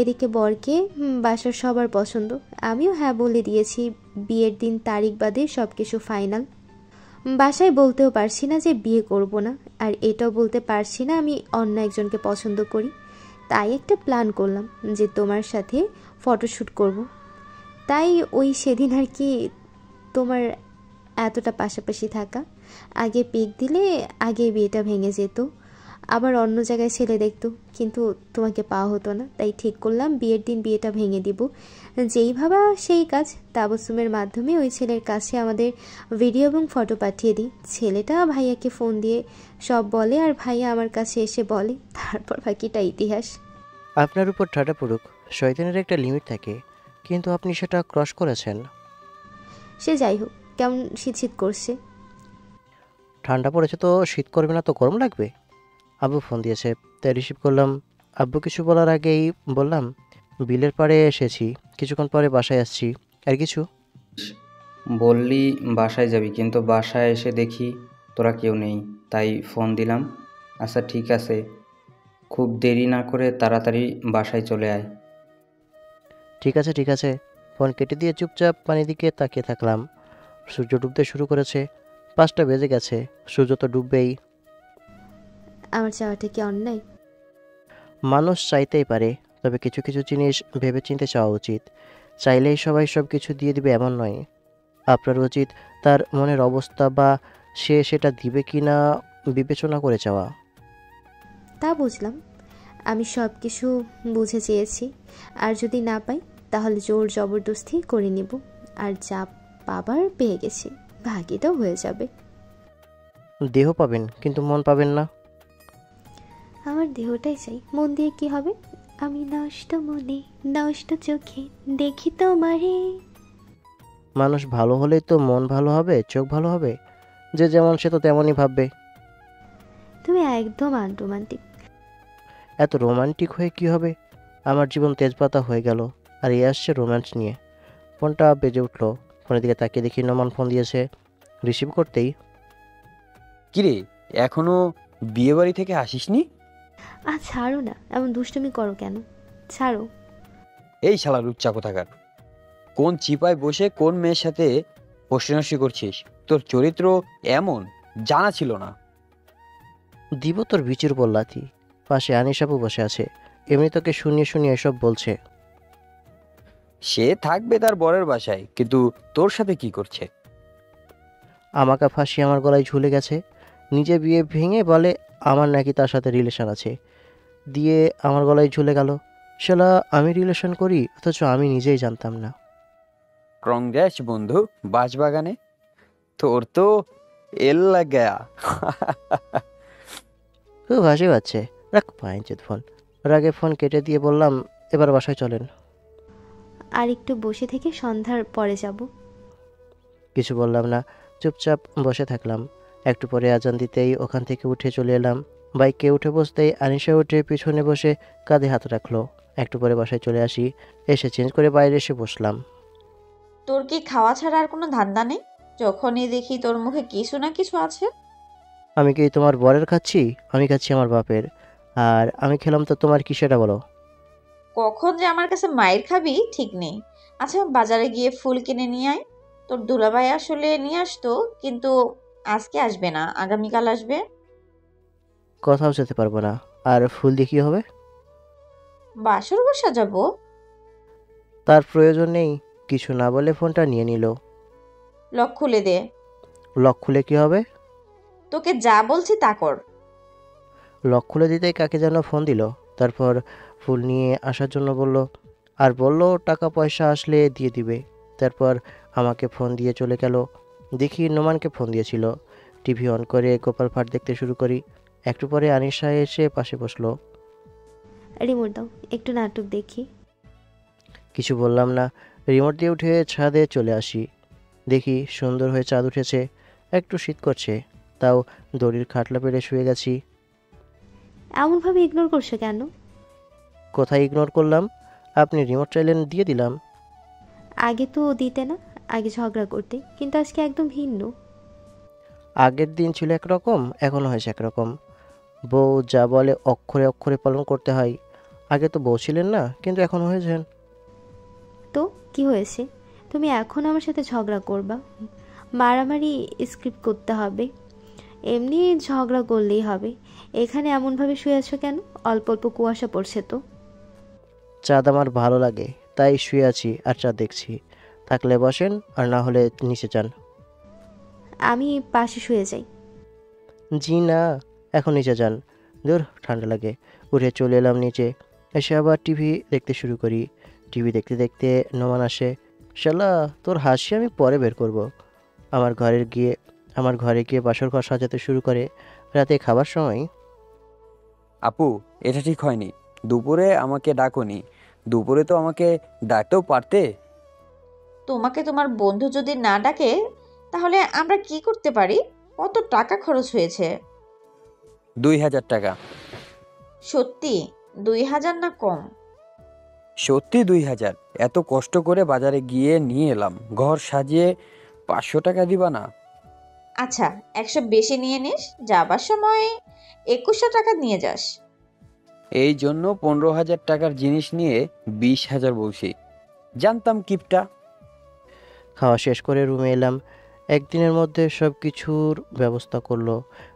এদিকে বরকে বাসার সবার পছন্দ। আমিও হ্যাঁ বলে দিয়েছি। বিয়ের দিন তারিখ বাদে সব কিছু ফাইনাল। বাসায় বলতেও পারছি না যে বিয়ে করব না, আর এটাও বলতে পারছি না আমি অন্য একজনকে পছন্দ করি। তাই একটা প্ল্যান করলাম যে তোমার সাথে ফটোশ্যুট করব। তাই ওই সেদিন আর কি, তোমার এতটা পাশাপাশি থাকা। আগে পিক দিলে আগে বিয়েটা ভেঙে যেত, আবার অন্য জায়গায় ছেলে দেখতো, কিন্তু তোমাকে পাওয়া হতো না। তাই ঠিক করলাম বিয়ের দিন বিয়েটা ভেঙে দিব। যেই ভাবা সেই কাজ। তাবসুমের মাধ্যমে ওই ছেলের কাছে আমাদের ভিডিও এবং ফটো পাঠিয়ে দিই। ছেলেটা ভাইয়াকে ফোন দিয়ে সব বলে, আর ভাইয়া আমার কাছে এসে বলে। তারপর বাকিটা ইতিহাস। আপনার উপর ঠাডা পড়ুক, শয়তানের একটা লিমিট থাকে, কিন্তু আপনি সেটা ক্রস করেছেন। সে যাই হোক, কেমন শীত শীত করছে? ঠান্ডা পড়েছে তো শীত করবে না তো গরম লাগবে। আব্বু ফোন দিয়েছে, তাই রিসিভ করলাম। আব্বু কিছু বলার আগেই বললাম, বিলের পাড়ে এসেছি, কিছুক্ষণ পরে বাসায় আসছি। আর কিছু? বললি বাসায় যাবি, কিন্তু বাসায় এসে দেখি তোরা কেউ নেই, তাই ফোন দিলাম। আচ্ছা ঠিক আছে, খুব দেরি না করে তাড়াতাড়ি বাসায় চলে আয়। ঠিক আছে ঠিক আছে। ফোন কেটে দিয়ে চুপচাপ পানির দিকে তাকিয়ে থাকলাম। সূর্য ডুবতে শুরু করেছে। 5টা বেজে গেছে, সূর্য তো ডুববেই। আমার চাওয়াটা কি অন্যায়? মানুষ চাইতেই পারে, তবে কিছু কিছু জিনিস ভেবেচিন্তে চাওয়া উচিত। চাইলেই সবাই সব কিছু দিয়ে দিবে এমন নয়। আপনার উচিত তার মনের অবস্থা বা সে সেটা দিবে কি না বিবেচনা করে চাওয়া। তা বুঝলাম। আমি সব কিছু বুঝে চেয়েছি, আর যদি না পাই তাহলে জোর জবরদস্তি করে নিব। আর যা পাবার পেয়ে গেছি, ভাগিটাও হয়ে যাবে। দেহ পাবেন কিন্তু মন পাবেন না। আমার দেহটাই চাই, মন দিয়ে কি হবে? আমি নষ্ট মনে নষ্ট চোখে দেখি তোমারে। মানুষ ভালো হলেই তো মন ভালো হবে, চোখ ভালো হবে। যে যেমন সে তো তেমনই ভাববে। তুমি একদম আনরোমান্টিক। এত রোমান্টিক হয়ে কি হবে? আমার জীবন তেজপাতা হয়ে গেল, আর এ আসছে রোম্যান্স নিয়ে। ফোনটা বেজে উঠলো। ফোনের দিকে তাকিয়ে দেখি নোমান ফোন দিয়েছে। রিসিভ করতেই, কিরে, এখনো বিয়ে বাড়ি থেকে আসিসনি? ছাড়ো না, এমন দুষ্টুমি করো কেন? ছাড়ো। এই শালা লুচ্চা কোথাকার, কোন চিপায় বসে কোন মেয়ের সাথে হোস্টেনস্টি করছিস? তোর চরিত্র এমন জানা ছিল না। দিব তোর বিচির উপর লাথি। পাশে আনিসাপু বসে আছে, এমনি তোকে শুনিয়ে শুনিয়ে এসব বলছে। সে থাকবে তার বরের বাসায়, কিন্তু তোর সাথে কি করছে? আমাকে ফাঁসিয়ে আমার গলায় ঝুলে গেছে। নিজে বিয়ে ভেঙে বলে আমার নাকি তার সাথে রিলেশন আছে, দিয়ে আমার গলায় ঝুলে গেল। শালা আমি রিলেশন করি, অথচ আমি নিজেই জানতাম না। কংগ্রেস বন্ধু, বাঁশবাগানে তোর তো এল লাগা। খুব হাসি পাচ্ছে। রাখ পাইঞ্চেদ ফোন। ওর আগে ফোন কেটে দিয়ে বললাম, এবার বাসায় চলেন। আর একটু বসে থেকে সন্ধ্যার পরে যাব। কিছু বললাম না, চুপচাপ বসে থাকলাম। একটু পরে আজান দিতেই ওখান থেকে উঠে চলে এলাম। বাইকে উঠে বসতেই আনিশা উঠে পিছনে বসে কাঁধে হাত রাখলো। একটু পরে বাসায় চলে আসি। এসে চেঞ্জ করে বাইরে এসে বসলাম। তোর কি খাওয়া ছাড়া আর কোনো ধান্দা নেই? যখনই দেখি তোর মুখে কিছু না কিছু আছে। আমি কি তোমার বরের খাচ্ছি? আমি খাচ্ছি আমার বাপের। আর আমি খেলাম তো তোমার কি সেটা বলো? কখন যে আমার কাছে মায়ের খাবি ঠিক নেই। আচ্ছা, বাজারে গিয়ে ফুল কিনে নিয়ে আয়। তোর দুলাভাই আসলে নিয়ে আসতো, কিন্তু আজকে আসবে না, আগামীকাল আসবে। কোথাও যেতে পারবো না। আর ফুল দিয়ে কী হবে? বাসর ঘর সাজাবো। তার প্রয়োজন নেই। কিছু না বলে ফোনটা নিয়ে নিল। লক খুলে দে। লক খুলে কী হবে? তোকে যা বলছি তা কর। লক খুলে দিতেই কাকে যেন ফোন দিল। তারপর ফুল নিয়ে আসার জন্য বলল, আর বলল টাকা পয়সা আসলে দিয়ে দিবে। তারপর আমাকে ফোন দিয়ে চলে গেল। দেখি নোমানকে ফোন দিয়েছিল। টিভি অন করে গোপাল ভাট দেখতে শুরু করি। একটু পরে আনিশা এসে পাশে বসলো। রিমোট দাও, একটু নাটক দেখি। কিছু বললাম না, রিমোট দিয়ে উঠে ছাদে চলে আসি। দেখি সুন্দর হয়ে চাঁদ উঠেছে। একটু শীত করছে, তাও দড়ির খাটলা পেড়ে শুয়ে গেছি। এমনভাবে ইগনোর করছো কেন? কোথায় ইগনোর করলাম? আপনি রিমোট চাইলেন, দিয়ে দিলাম। আগে তো দিতে না, আগে ঝগড়া করতে, কিন্তু আজকে একদম ভিন্ন। আগের দিন ছিল একরকম, এখন হয়েছে একরকম। বউ যা বলে অক্ষরে অক্ষরে পালন করতে হয়। আগে তো বউ ছিলেন না, কিন্তু এখন হয়েছেন। তো কি হয়েছে? তুমি এখন আমার সাথে ঝগড়া করবা? মারামারি স্ক্রিপ্ট করতে হবে? এমনি ঝগড়া করলেই হবে? এখানে এমনভাবে শুয়ে আছো কেন? অল্প অল্প কুয়াশা পড়ছে তো। চাঁদ আমার ভালো লাগে, তাই শুয়ে আছি আর চাঁদ দেখছি। থাকলে বসেন, আর না হলে নিচে যান। আমি পাশে শুয়ে যাই। জি না, এখন নিচে যান। দূর, ঠান্ডা লাগে। উঠে চলে এলাম নিচে। এসে আবার টিভি দেখতে শুরু করি। টিভি দেখতে দেখতে নোমান আসে। শালা তোর হাসি আমি পরে বের করব। আমার ঘরে গিয়ে বাসর ঘর সাজাতে শুরু করে। রাতে খাবার সময়, আপু, এটা ঠিক হয়নি। দুপুরে আমাকে ডাকোনি। দুপুরে তো আমাকে ডাকতেও পারতে। তোমাকে তোমার বন্ধু যদি না ডাকে, তাহলে আমরা কি করতে পারি? কত টাকা খরচ হয়েছে? 2000 টাকা। সত্যি 2000 না কম? সত্যি 2000? এত কষ্ট করে বাজারে গিয়ে নিয়ে এলাম, ঘর সাজিয়ে 500 টাকা দিবা না? আচ্ছা 100 বেশি নিয়ে নিস, যাবার সময় 2100 টাকা নিয়ে যাস। এই জন্য 15,000 টাকার জিনিস নিয়ে 20,000 বলছি। জানতাম কিপটা। খাওয়া শেষ করে রুমে এলাম। একদিনের মধ্যে সব কিছুর ব্যবস্থা করলো।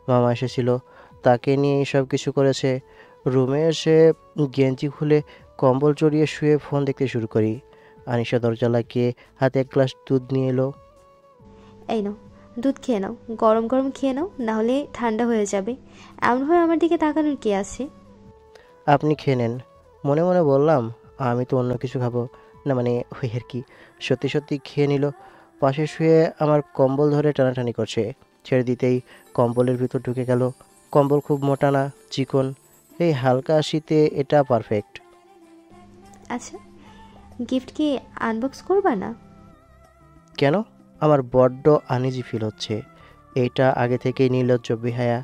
মামা এসেছিল, তাকে নিয়েই সব কিছু করেছে। রুমে এসে গেঞ্জি খুলে কম্বল জড়িয়ে শুয়ে ফোন দেখতে শুরু করি। আনিশা দরজা লাগিয়ে হাতে এক গ্লাস দুধ নিয়ে এলো। এই নাও, দুধ খেয়ে নাও, গরম গরম খেয়ে নাও, নাহলে ঠান্ডা হয়ে যাবে। এমনভাবে আমার দিকে তাকানোর কি আছে? আপনি খেয়ে নেন। মনে মনে বললাম, আমি তো অন্য কিছু খাবো না, মানে ওই আর কি। সত্যি সত্যি খেয়ে নিল। পাশে শুয়ে আমার কম্বল ধরে টানাটানি করছে। ছেড়ে দিতেই কম্বলের ভিতর ঢুকে গেল। কম্বল খুব মোটা না, চিকন। এই হালকা শীতে এটা পারফেক্ট। আচ্ছা, গিফট কি আনবক্স করবা না? কেন? আমার বড্ড আনইজি ফিল হচ্ছে। এইটা আগে থেকেই নির্লজ্জ বেহায়া,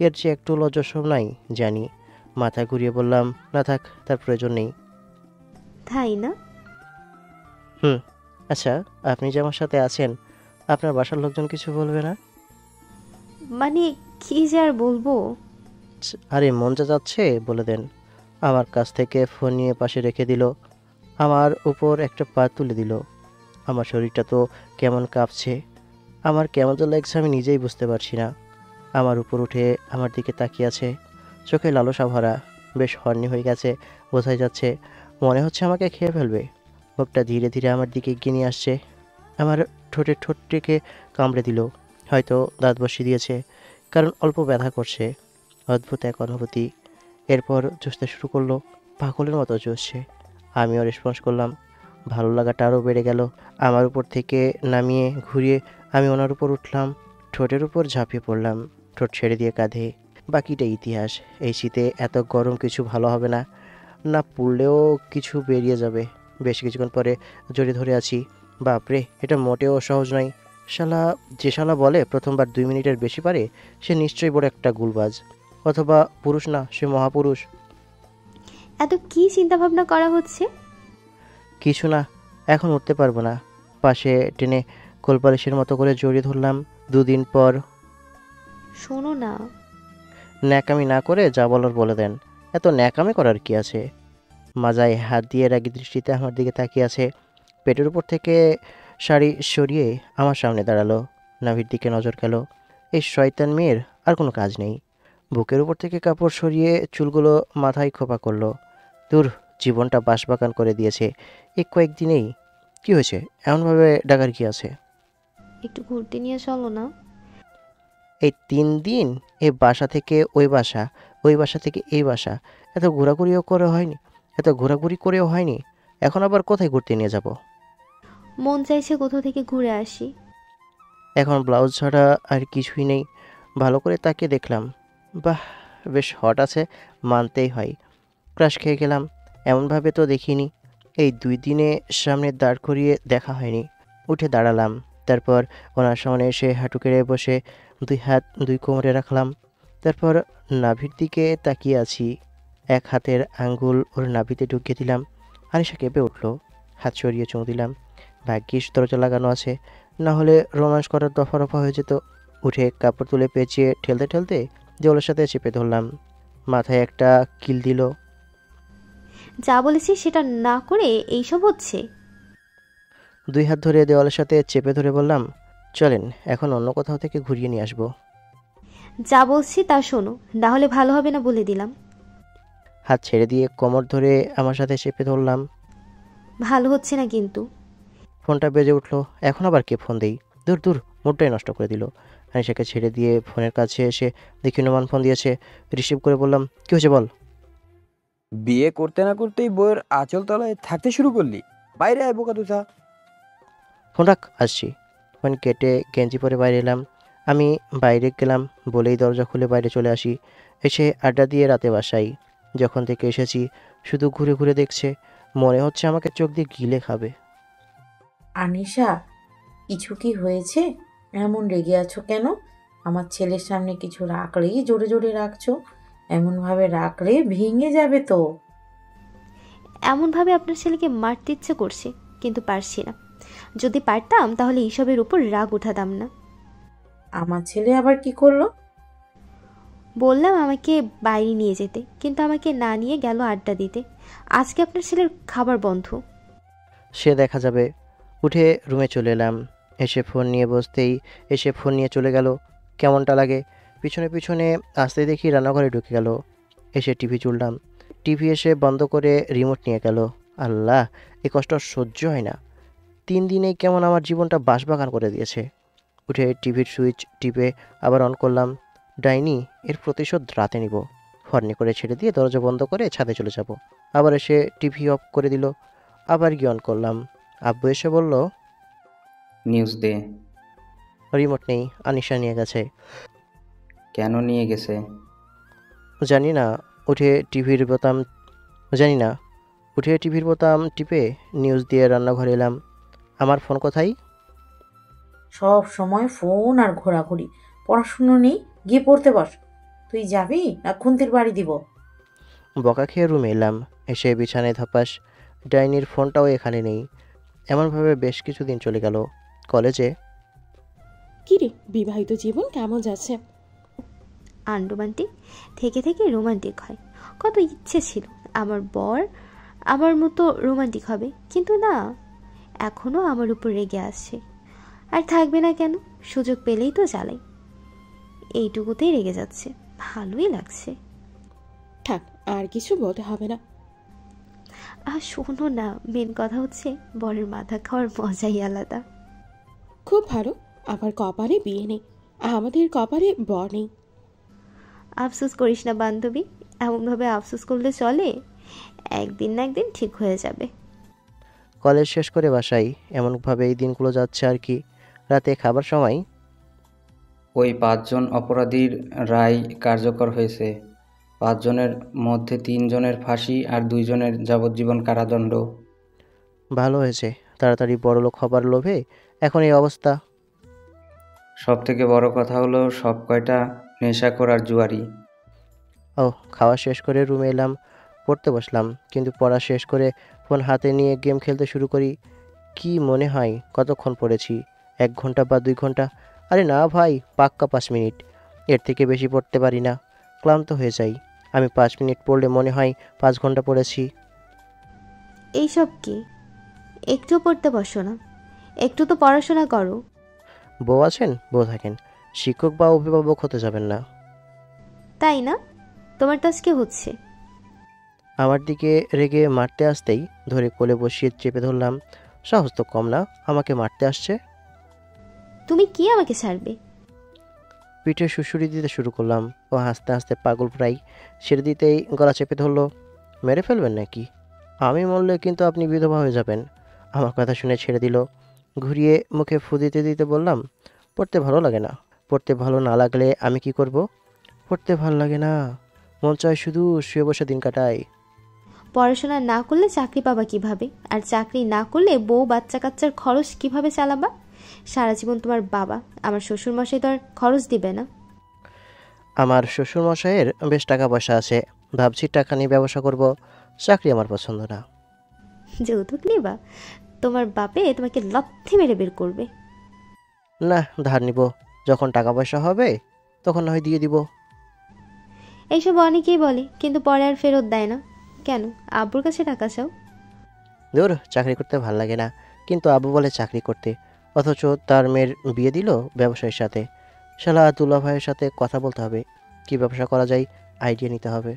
এর যে একটু লজ্জাসব নাই জানি। মাথা ঘুরিয়ে বললাম, না থাক, তার প্রয়োজন নেই। তাই না? আচ্ছা, আপনি যে আমার সাথে আছেন, আপনার বাসার লোকজন কিছু বলবে না? মানে কি যে আর বলবো। আরে মন যা যাচ্ছে বলে দেন। আমার কাছ থেকে ফোন নিয়ে পাশে রেখে দিল। আমার উপর একটা পা তুলে দিল। আমার শরীরটা তো কেমন কাঁপছে। আমার কেমন যে লাগছে আমি নিজেই বুঝতে পারছি না। আমার উপর উঠে আমার দিকে তাকিয়ে আছে, চোখে লালসা ভরা। বেশ হর্নি হয়ে গেছে, বোঝাই যাচ্ছে। মনে হচ্ছে আমাকে খেয়ে ফেলবে। মুখটা ধীরে ধীরে আমার দিকে এগিয়ে নিয়ে আসছে। আমার ঠোঁটটিকে কামড়ে দিল। হয়তো দাঁত বসিয়ে দিয়েছে, কারণ অল্প ব্যথা করছে। অদ্ভুত এক অনুভূতি। এরপর চুষতে শুরু করলো, পাগলের মতো চুষছে। আমিও রেসপন্স করলাম। ভালো লাগাটা আরও বেড়ে গেল। আমার উপর থেকে নামিয়ে ঘুরিয়ে আমি ওনার উপর উঠলাম, ঠোঁটের উপর ঝাঁপিয়ে পড়লাম, ঠোঁট ছেড়ে দিয়ে কাঁধে। বাকিটা ইতিহাস। এই শীতে এত গরম কিছু ভালো হবে না, না পুড়লেও কিছু বেরিয়ে যাবে। বেশ কিছুক্ষণ পরে জড়িয়ে ধরে আছি। বাপরে, এটা মোটেও সহজ নয়। যে শালা বলে প্রথমবার 2 মিনিটের বেশি পারে, সে নিশ্চয়ই বড় একটা গুলবাজ, অথবা পুরুষ না, সে মহাপুরুষ। এত কি চিন্তা ভাবনা করা হচ্ছে? কিছু না, এখন উঠতে পারবো না। পাশে টেনে কোলপালিশের মতো করে জড়িয়ে ধরলাম। 2 দিন পর। শোনো না। ন্যাকামি না করে যা বলার বলে দেন। এত ন্যাকামি করার কি আছে? মাজায় হাত দিয়ে রাগী দৃষ্টিতে আমার দিকে তাকিয়ে আছে। পেটের উপর থেকে শাড়ি সরিয়ে আমার সামনে দাঁড়ালো। নাভির দিকে নজর গেল। এই শয়তান মেয়ের আর কোনো কাজ নেই। বুকের উপর থেকে কাপড় সরিয়ে চুলগুলো মাথায় খোপা করলো। দূর, জীবনটা বাঁশবাগান করে দিয়েছে এই কয়েকদিনেই। কি হয়েছে? এমনভাবে ডাকার কি আছে? একটু ঘুরতে নিয়ে চলো না। এই 3 দিন এই বাসা থেকে ওই বাসা, ওই বাসা থেকে এই বাসা, এত ঘোরাঘুরি করেও হয়নি। এখন আবার কোথায় ঘুরতে নিয়ে যাব? মন চাইছে কোথাও থেকে ঘুরে আসি। এখন ব্লাউজ ছাড়া আর কিছুই নেই। ভালো করে তাকিয়ে দেখলাম, বাহ, বেশ হট আছে, মানতেই হয়। ক্রাশ খেয়ে গেলাম। এমনভাবে তো দেখিনি। এই 2 দিনে সামনে দাঁড় করিয়ে দেখা হয়নি। উঠে দাঁড়ালাম। তারপর ওনার সামনে এসে হাঁটু কেড়ে বসে 2 হাত 2 কোমরে রাখলাম। তারপর নাভির দিকে তাকিয়ে আছি। এক হাতের আঙ্গুল ওর নাভিতে ঢুকিয়ে দিলাম। আনিশা কেঁপে উঠল। হাত সরিয়ে চুমু দিলাম। ভাগ্যিস দরজা লাগানো আছে, না হলে রোমান্স করার দফা রফা হয়ে যেত। উঠে কাপড় তুলে পেঁচিয়ে ঠেলতে ঠেলতে দেওয়ালের সাথে চেপে ধরলাম। মাথায় একটা কিল দিল। যা বলেছি সেটা না করে এইসব হচ্ছে? 2 হাত ধরে দেওয়ালের সাথে চেপে ধরে বললাম, চলেন এখন অন্য কোথাও থেকে ঘুরিয়ে নিয়ে আসবো। যা বলছি তা শোনো, না হলে ভালো হবে না বলে দিলাম। হাত ছেড়ে দিয়ে কোমর ধরে আমার সাথে চেপে ধরলাম। ভালো হচ্ছে না কিন্তু। ফোনটা বেজে উঠলো। এখন আবার কে ফোন দেই? দূর দূর, মুডটাই নষ্ট করে দিল। আনিশাকে ছেড়ে দিয়ে ফোনের কাছে এসে দেখি নোমান ফোন দিয়েছে। রিসিভ করে বললাম, কি হয়েছে বল। বিয়ে করতে না করতেই বইয়ের আঁচল তলায় থাকতে শুরু করলি? বাইরে আয় বোকাতুসা। ফোন রাখ, আসছি। ফোন কেটে গেঞ্জি পরে বাইরে এলাম। আমি বাইরে গেলাম বলেই দরজা খুলে বাইরে চলে আসি। এসে আড্ডা দিয়ে রাতে বাসাই। যখন থেকে এসেছি শুধু ঘুরে ঘুরে দেখছে। মনে হচ্ছে আমাকে চোখ দিয়ে গিলে খাবে। আনিশা, কিছু কি হয়েছে? এমন রেগে আছো কেন? আমার ছেলের সামনে কিছু রাখলেই জোরে জোরে রাখছো। এমনভাবে রাখলে ভেঙে যাবে তো। এমনভাবে আপনার ছেলেকে মারতে ইচ্ছে করছে, কিন্তু পারছি না। যদি পারতাম তাহলে এইসবের উপর রাগ উঠাতাম না। আমার ছেলে আবার কি করলো? বললাম আমাকে বাইরে নিয়ে যেতে, কিন্তু আমাকে না নিয়ে গেল আড্ডা দিতে। আজকে আপনার ছেলের খাবার বন্ধ। সে দেখা যাবে। উঠে রুমে চলে এলাম। এসে ফোন নিয়ে বসতেই এসে ফোন নিয়ে চলে গেল। কেমনটা লাগে। পিছনে পিছনে আসতে দেখি রান্নাঘরে ঢুকে গেল। এসে টিভি চুললাম। টিভি এসে বন্ধ করে রিমোট নিয়ে গেল। আল্লাহ, এই কষ্ট আর সহ্য হয় না। 3 দিনেই কেমন আমার জীবনটা বাঁশবাগান করে দিয়েছে। উঠে টিভির সুইচ টিপে আবার অন করলাম। ডাইনি, এর প্রতিশোধ রাতে নিব। হর্নি করে ছেড়ে দিয়ে দরজা বন্ধ করে ছাদে চলে যাব। আবার এসে টিভি অফ করে দিল। আবার গিয়ে অন করলাম। আব্বু এসে বলল, নিউজ দে। রিমোট নেই, আনিশা নিয়ে গেছে। কেন নিয়ে গেছে? জানি না। উঠে টিভির বোতাম জানি না উঠে টিভির বোতাম টিপে নিউজ দিয়ে রান্নাঘরে এলাম। আমার ফোন কোথায়? সব সময় ফোন আর ঘোরাঘুরি, পড়াশুনো নেই। গিয়ে পড়তে বস। তুই যাবি না খুন্তির বাড়ি দিব? বকা খেয়ে রুমে এলাম। এসে বিছানায় ধপাস। ডাইনির ফোনটাও এখানে নেই। এমনভাবে বেশ কিছুদিন চলে গেল। কলেজে কিরে, বিবাহিত জীবন কেমন যাচ্ছে? আনরোমান্টিক থেকে থেকে রোমান্টিক হয়। কত ইচ্ছে ছিল আমার বর আমার মতো রোমান্টিক হবে, কিন্তু না, এখনও আমার উপর রেগে আসছে। আর থাকবে না কেন? সুযোগ পেলেই তো জ্বালাই। এইটুকুতেই রেগে যাচ্ছে। ভালোই লাগছে। থাক, আর কিছু বলতে হবে না। আর শোনো না, মেন কথা হচ্ছে বরের মাথা খাওয়ার মজাই আলাদা। খুব ভালো। আবার কপালে বিয়ে নেই, আমাদের কপালে বর নেই। আফসোস করিস না বান্ধবী, এমনভাবে আফসোস করলে চলে? একদিন না একদিন ঠিক হয়ে যাবে। কলেজ শেষ করে বাসায় এমনভাবে এই দিনগুলো যাচ্ছে আর কি। রাতে খাবার সময় ওই 5 জন অপরাধীর রায় কার্যকর হয়েছে। 5 জনের মধ্যে 3 জনের ফাঁসি আর 2 জনের যাবজ্জীবন কারাদণ্ড। ভালো হয়েছে। তাড়াতাড়ি বড়লোক হবার লোভে এখন এই অবস্থা। সব থেকে বড় কথা হলো সব কয়টা নেশাখোর আর জুয়ারি। ও, খাওয়া শেষ করে রুমে এলাম। পড়তে বসলাম, কিন্তু পড়া শেষ করে ফোন হাতে নিয়ে গেম খেলতে শুরু করি। কি মনে হয় কতক্ষণ পড়েছি? 1 ঘন্টা বা 2 ঘন্টা? আরে না ভাই, পাক্কা 5 মিনিট। এর থেকে বেশি পড়তে পারি না, ক্লান্ত হয়ে যাই। আমি 5 মিনিট পড়লে মনে হয় 5 ঘন্টা পড়েছি। এইসব কি? একটু পড়তে বসো না, একটু তো পড়াশোনা করো। বউ আছেন, বউ থাকেন। শিক্ষক বা অভিভাবক হতে যাবেন না। তাই না? তোমার তো আজকে হচ্ছে। আমার দিকে রেগে মারতে আসতেই ধরে কোলে বসিয়ে চেপে ধরলাম। সাহস তো কম না, আমাকে মারতে আসছে। তুমি কি আমাকে ছাড়বে? পিঠে শুশুরি দিতে শুরু করলাম। ও হাসতে হাসতে পাগল প্রায় ছেড়ে দিতেই গলা চেপে ধরলো। মেরে ফেলবেন নাকি? আমি মরলে কিন্তু আপনি বিধবা হয়ে যাবেন। আমার কথা শুনে ছেড়ে দিল। ঘুরিয়ে মুখে ফু দিতে দিতে বললাম, পড়তে ভালো লাগে না। পড়তে ভালো না লাগলে আমি কি করব? পড়তে ভালো লাগে না, মন চায় শুধু শুয়ে বসে দিন কাটাই। পড়াশোনা না করলে চাকরি পাবা কিভাবে? আর চাকরি না করলে বউ বাচ্চা কাচ্চার খরচ কিভাবে চালাবা? সারা জীবন তোমার বাবা, আমার শ্বশুরমশাই তো আর খরচ দিবে না। আমার শ্বশুরমশাইয়ের বেশ টাকা পয়সা আছে। ভাবছি টাকা নিয়ে ব্যবসা করব। চাকরি আমার পছন্দ না। যৌতুক নিবা? তোমার বাপে তোমাকে লাথি মেরে বের করবে। না, ধার নিব। যখন টাকা পয়সা হবে তখন না হয় দিয়ে দিব। এইসব অনেকেই বলে, কিন্তু পরে আর ফেরত দেয় না। কেন, আব্বুর কাছে টাকা চাও? দূর, চাকরি করতে ভাল লাগে না। কিন্তু আব্বু বলে চাকরি করতে, অথচ তার মেয়ের বিয়ে দিল ব্যবসায়ীর সাথে। শালা দুলা ভাইয়ের সাথে কথা বলতে হবে, কি ব্যবসা করা যায় আইডিয়া নিতে হবে।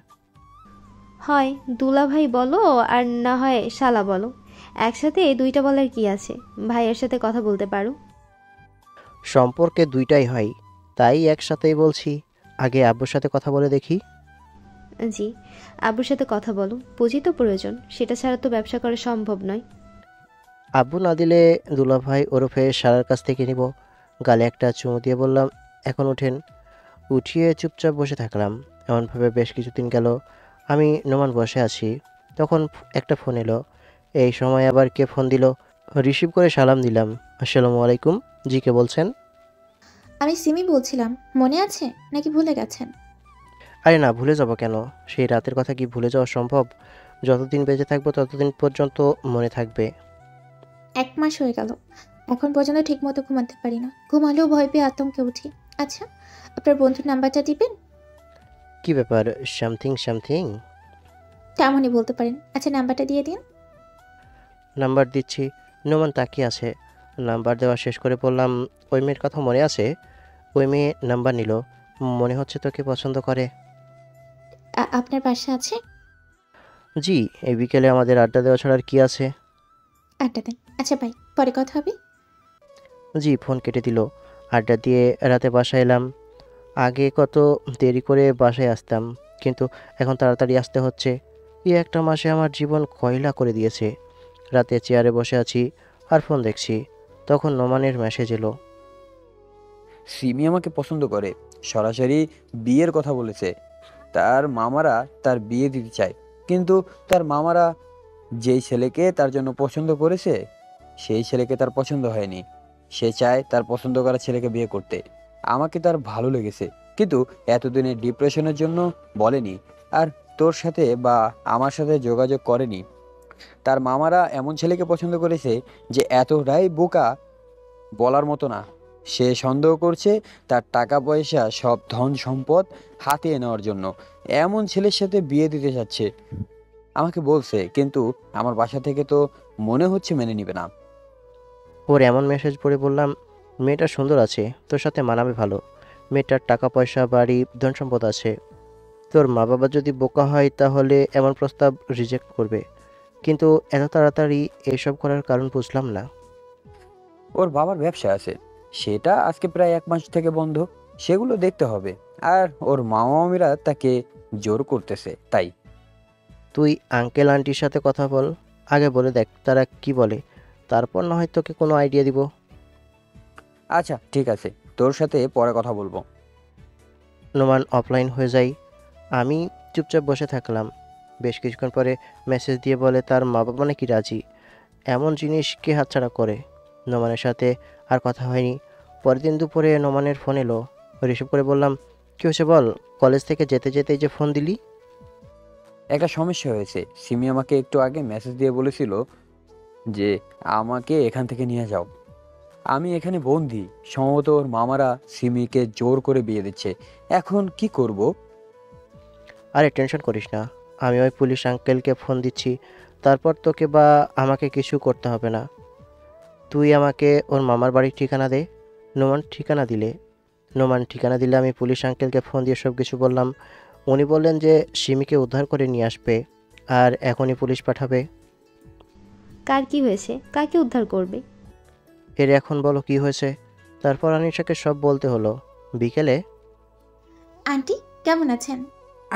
হয় দুলা ভাই বলো আর না হয় শালা বলো, একসাথে দুইটা বলার কি আছে? ভাইয়ের সাথে কথা বলতে পারো। সম্পর্কে দুইটাই হয়, তাই একসাথেই বলছি। আগে আব্বুর সাথে কথা বলে দেখি। জি, আব্বুর সাথে কথা বলো। পুঁজি তো প্রয়োজন, সেটা ছাড়া তো ব্যবসা করা সম্ভব নয়। আব্বু না দিলে দুলাভাই ওরফে সারার কাছ থেকে নিব। গালে একটা চুমু দিয়ে বললাম, এখন উঠেন। উঠিয়ে চুপচাপ বসে থাকলাম। এমনভাবে বেশ কিছুদিন গেল। আমি নোমান বসে আছি, তখন একটা ফোন এলো। এই সময় আবার কে ফোন দিল? রিসিভ করে সালাম দিলাম। আসসালামু আলাইকুম। জি, কে বলছেন? আমি সিমি বলছিলাম, মনে আছে নাকি ভুলে গেছেন? আরে না, ভুলে যাব কেন? সেই রাতের কথা কি ভুলে যাওয়া সম্ভব? যতদিন বেঁচে থাকবো ততদিন পর্যন্ত মনে থাকবে। 1 মাস হয়ে গেল, এখন পর্যন্ত ঠিক মতো ঘুমাতে পারি না। ঘুমালেও ভয় পেয়ে আতঙ্কে উঠি। আচ্ছা, আপনার বন্ধুর নাম্বারটা দিবেন? কি ব্যাপার, সামথিং সামথিং? তেমনই বলতে পারেন। আচ্ছা, নাম্বারটা দিয়ে দিন। নাম্বার দিচ্ছি। নোমান তাকিয়ে আছে। নাম্বার দেওয়া শেষ করে বললাম, ওই মেয়ের কথা মনে আছে? ওই মেয়ে নাম্বার নিল। মনে হচ্ছে তোকে পছন্দ করে। আপনার বাসা আছে? জি, এই বিকেলে আমাদের আড্ডা দেওয়া ছাড়া আর কি আছে? আড্ডা দেন। আচ্ছা ভাই, পরে কথা হবে। জি, ফোন কেটে দিল। আড্ডা দিয়ে রাতে বাসায় এলাম। আগে কত দেরি করে বাসায় আসতাম, কিন্তু এখন তাড়াতাড়ি আসতে হচ্ছে। এই একটা মাসে আমার জীবন কয়লা করে দিয়েছে। রাতে চেয়ারে বসে আছি আর ফোন দেখছি, তখন নোমানের মেসেজ এলো। সিমি আমাকে পছন্দ করে, সরাসরি বিয়ের কথা বলেছে। তার মামারা তার বিয়ে দিতে চায়, কিন্তু তার মামারা যেই ছেলেকে তার জন্য পছন্দ করেছে সেই ছেলেকে তার পছন্দ হয়নি। সে চায় তার পছন্দ করা ছেলেকে বিয়ে করতে। আমাকে তার ভালো লেগেছে, কিন্তু এতদিনের ডিপ্রেশনের জন্য বলেনি, আর তোর সাথে বা আমার সাথে যোগাযোগ করেনি। তার মামারা এমন ছেলেকে পছন্দ করেছে যে এতটাই বোকা, বলার মতো না। সে সন্দেহ করছে তার টাকা পয়সা সব ধন সম্পদ হাতিয়ে নেওয়ার জন্য এমন ছেলের সাথে বিয়ে দিতে চাচ্ছে। আমাকে বলছে, কিন্তু আমার বাসা থেকে তো মনে হচ্ছে মেনে নিবে না। ওর এমন মেসেজ পড়ে বললাম, মেয়েটা সুন্দর আছে, তোর সাথে মানাবে ভালো। মেয়েটার টাকা পয়সা, বাড়ি, ধন সম্পদ আছে। তোর মা বাবা যদি বোকা হয় তাহলে এমন প্রস্তাব রিজেক্ট করবে, কিন্তু এত তাড়াতাড়ি এসব করার কারণ বুঝলাম না। ওর বাবার ব্যবসা আছে, সেটা আজকে প্রায় 1 মাস থেকে বন্ধ। সেগুলো দেখতে হবে, আর ওর মামা মামিরা তাকে জোর করতেছে, তাই। তুই আঙ্কেল আন্টির সাথে কথা বল, আগে বলে দেখ তারা কি বলে, তারপর না হয় তোকে কোনো আইডিয়া দিব। আচ্ছা ঠিক আছে, তোর সাথে পরে কথা বলবো। নোমান অফলাইন হয়ে যায়। আমি চুপচাপ বসে থাকলাম। বেশ কিছুক্ষণ পরে মেসেজ দিয়ে বলে তার মা বাবা নাকি রাজি। এমন জিনিস কে হাতছাড়া করে? নোমানের সাথে আর কথা হয়নি। পরের দিন দুপুরে নোমানের ফোন এলো। রিসিভ করে বললাম, কী হয়েছে বল, কলেজ থেকে যেতে যেতে যে ফোন দিলি? একটা সমস্যা হয়েছে। সিমি আমাকে একটু আগে মেসেজ দিয়ে বলেছিল যে আমাকে এখান থেকে নিয়ে যাও। আমি এখানে বন্দি। সম্ভবত ওর মামারা সিমিকে জোর করে বিয়ে দিচ্ছে। এখন কি করব? আরে টেনশন করিস না, আমি ওই পুলিশ আঙ্কেলকে ফোন দিচ্ছি। তারপর তোকে বা আমাকে কিছু করতে হবে না। তুই আমাকে ওর মামার বাড়ির ঠিকানা দে। নোমান ঠিকানা দিলে আমি পুলিশ আঙ্কেলকে ফোন দিয়ে সব কিছু বললাম। উনি বললেন যে সিমিকে উদ্ধার করে নিয়ে আসবে, আর এখনই পুলিশ পাঠাবে। কার কি হয়েছে? কাকে উদ্ধার করবে? এর এখন বলো কি হয়েছে। তারপর আনিশাকে সব বলতে হলো। বিকেলে, আন্টি কেমন আছেন?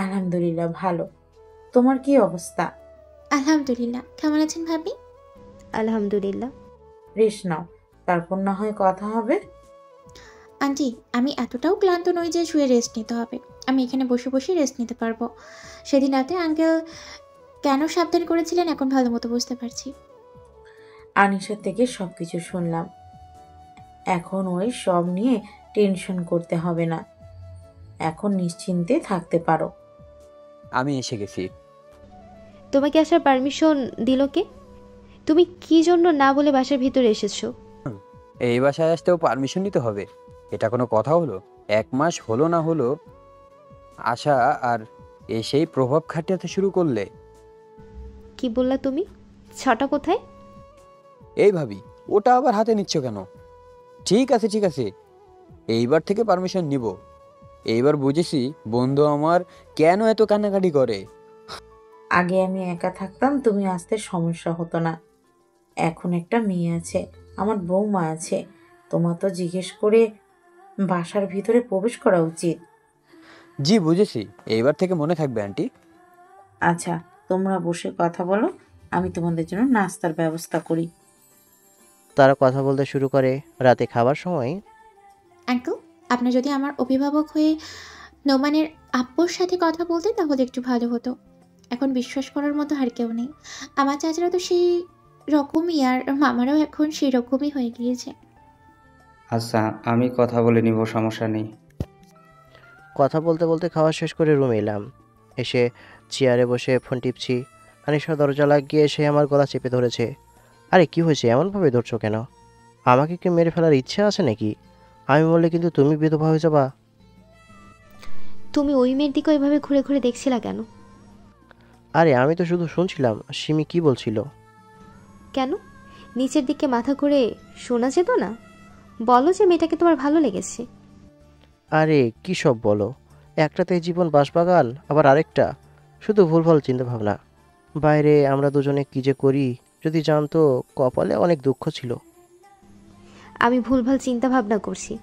আলহামদুলিল্লাহ ভালো। তোমার কি অবস্থা? আলহামদুলিল্লাহ। কেমন আছেন ভাবি? আলহামদুলিল্লাহ। রেস্ট নাও, তারপর না হয় কথা হবে। আন্টি, আমি এতটাও ক্লান্ত নই যে শুয়ে রেস্ট নিতে হবে। আমি এখানে বসে বসে রেস্ট নিতে পারবো। সেদিন রাতে আঙ্কেল কেন সাবধান করেছিলেন এখন ভালো মতো বুঝতে পারছি। আনিশার থেকে সবকিছু শুনলাম। এখন ওই সব নিয়ে টেনশন করতে হবে না, এখন নিশ্চিন্তে থাকতে পারো। আমি এসে গেছি। তোমাকে আসার পারমিশন দিল কে? তুমি কি জন্য না বলে বাসার ভিতরে এসেছো? এই বাসায় আসতেও পারমিশন নিতে হবে? এটা কোনো কথা হলো? 1 মাস হলো না হলো আসা, আর এসেই প্রভাব খাটাতে শুরু করলে। কি বললা তুমি? ছটা কোথায়? এই ভাবি, ওটা আবার হাতে নিচ্ছ কেন? ঠিক আছে ঠিক আছে, এইবার থেকে পারমিশন নিব। এইবার বুঝেছি বন্ধু আমার কেন এত কান্নাকাটি করে। আগে আমি একা থাকতাম, তুমি আসতে সমস্যা হতো না। এখন একটা মেয়ে আছে, আমার বৌমা আছে, তোমার তো জিজ্ঞেস করে বাসার ভিতরে প্রবেশ করা উচিত। জি বুঝেছি, এইবার থেকে মনে থাকবে আন্টি। আচ্ছা, তোমরা বসে কথা বলো, আমি তোমাদের জন্য নাস্তার ব্যবস্থা করি। তারা কথা বলতে শুরু করে। রাতে খাবার সময়, আঙ্কেল, আপনি যদি আমার অভিভাবক হয়ে নোমানের আব্বুর সাথে কথা বলতেন তাহলে একটু ভালো হতো। এখন বিশ্বাস করার মতো আর কেউ নেই। আমার চাচারা তো সেই রকমই, আর মামারাও এখন সেই রকমই হয়ে গিয়েছে। আচ্ছা, আমি কথা বলে নিব, সমস্যা নেই। কথা বলতে বলতে খাওয়া শেষ করে রুমে এলাম। এসে চেয়ারে বসে ফোন টিপছি। আনিশা দরজা লাগিয়ে এসে আমার গলা চেপে ধরেছে। আরে কি হয়েছে, এমনভাবে ধরছো কেন? আমাকে কি মেরে ফেলার ইচ্ছা আছে নাকি? আমি বললে কিন্তু তুমি বিধবা হয়ে যাবা। তুমি ওই মেয়ের দিকে ওইভাবে ঘুরে ঘুরে দেখছিলা কেন? আরে আমি তো শুধু শুনছিলাম সিমি কি বলছিল। কেন? নিচের দিকে মাথা ঘুরে শোনা যেত না? বলো যে মেয়েটাকে তোমার ভালো লেগেছে। আরে কি সব বলো, একটাতে জীবন বাঁশবাগান, আবার আরেকটা শুধু ভুলভাল চিন্তা ভাবনা। বাইরে আমরা দুজনে কি যে করি যদি জানতো, কপালে অনেক দুঃখ ছিল। আমি ভুলভাল চিন্তা ভাবনা করছি,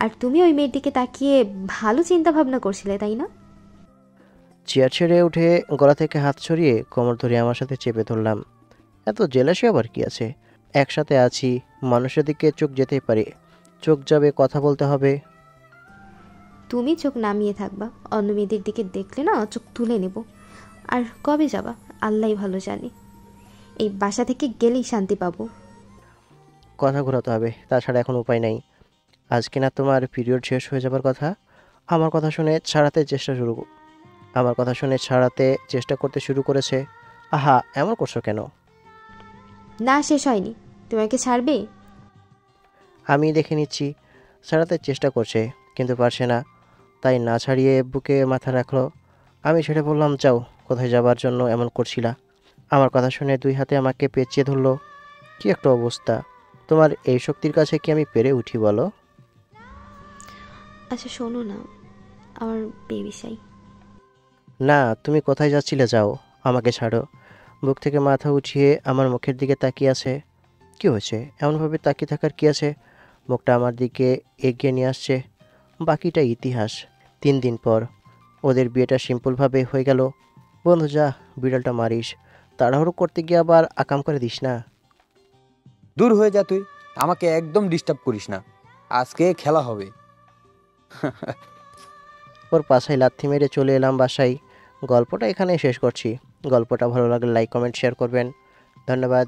আর তুমি ওই মেয়ের দিকে তাকিয়ে ভালো চিন্তা ভাবনা করছিলে, তাই না? চেয়ার ছেড়ে উঠে গলা থেকে হাত সরিয়ে কোমর ধরে আমার সাথে চেপে ধরলাম। এত জেলাসি আবার কি আছে? একসাথে আছি, মানুষের দিকে চোখ যেতেই পারে, চোখ যাবে, কথা বলতে হবে। তুমি চোখ নামিয়ে থাকবা, অন্য মেয়েদের দিকে দেখলে না চোখ তুলে নেব। আর কবে যাবা আল্লাহই ভালো জানে। এই বাসা থেকে গেলেই শান্তি পাবো। কথা ঘোরাতে হবে, তাছাড়া এখন উপায় নাই। আজকে না তোমার পিরিয়ড শেষ হয়ে যাবার কথা? আমার কথা শুনে ছাড়াতে চেষ্টা করতে শুরু করেছে। আহা, এমন করছো কেন? না, শেষ হয়নি। তোমাকে ছাড়বে? আমি দেখে নিচ্ছি। ছাড়াতে চেষ্টা করছে কিন্তু পারছে না, তাই না ছাড়িয়ে বুকে মাথা রাখলো। আমি ছেড়ে বললাম, যাও, কোথায় যাবার জন্য এমন করছিলা? আমার কথা শুনে দুই হাতে আমাকে পেঁচিয়ে ধরলো। কি একটা অবস্থা! তোমার এই শক্তির কাছে কি আমি পেরে উঠি বলো? আচ্ছা শোনো না, আমার বেবি চাই। না, তুমি কোথায় যাচ্ছিলে? যাও, আমাকে ছাড়ো। বুক থেকে মাথা উঠিয়ে আমার মুখের দিকে তাকিয়ে আছে। কি হয়েছে, এমনভাবে তাকিয়ে থাকার কি আছে? মুখটা আমার দিকে এগিয়ে নিয়ে আসছে। বাকিটা ইতিহাস। 3 দিন পর ওদের বিয়েটা সিম্পলভাবে হয়ে গেল। বন্ধু যা, বিড়ালটা মারিস, তাড়াহুড়ো করতে গিয়ে আবার আকাম করে দিস না। দূর হয়ে যা তুই, আমাকে একদম ডিস্টার্ব করিস না, আজকে খেলা হবে। ওর পাশায় লাথি মেরে চলে এলাম বাসায়। গল্পটা এখানেই শেষ করছি। গল্পটা ভালো লাগলে লাইক, কমেন্ট, শেয়ার করবেন। ধন্যবাদ।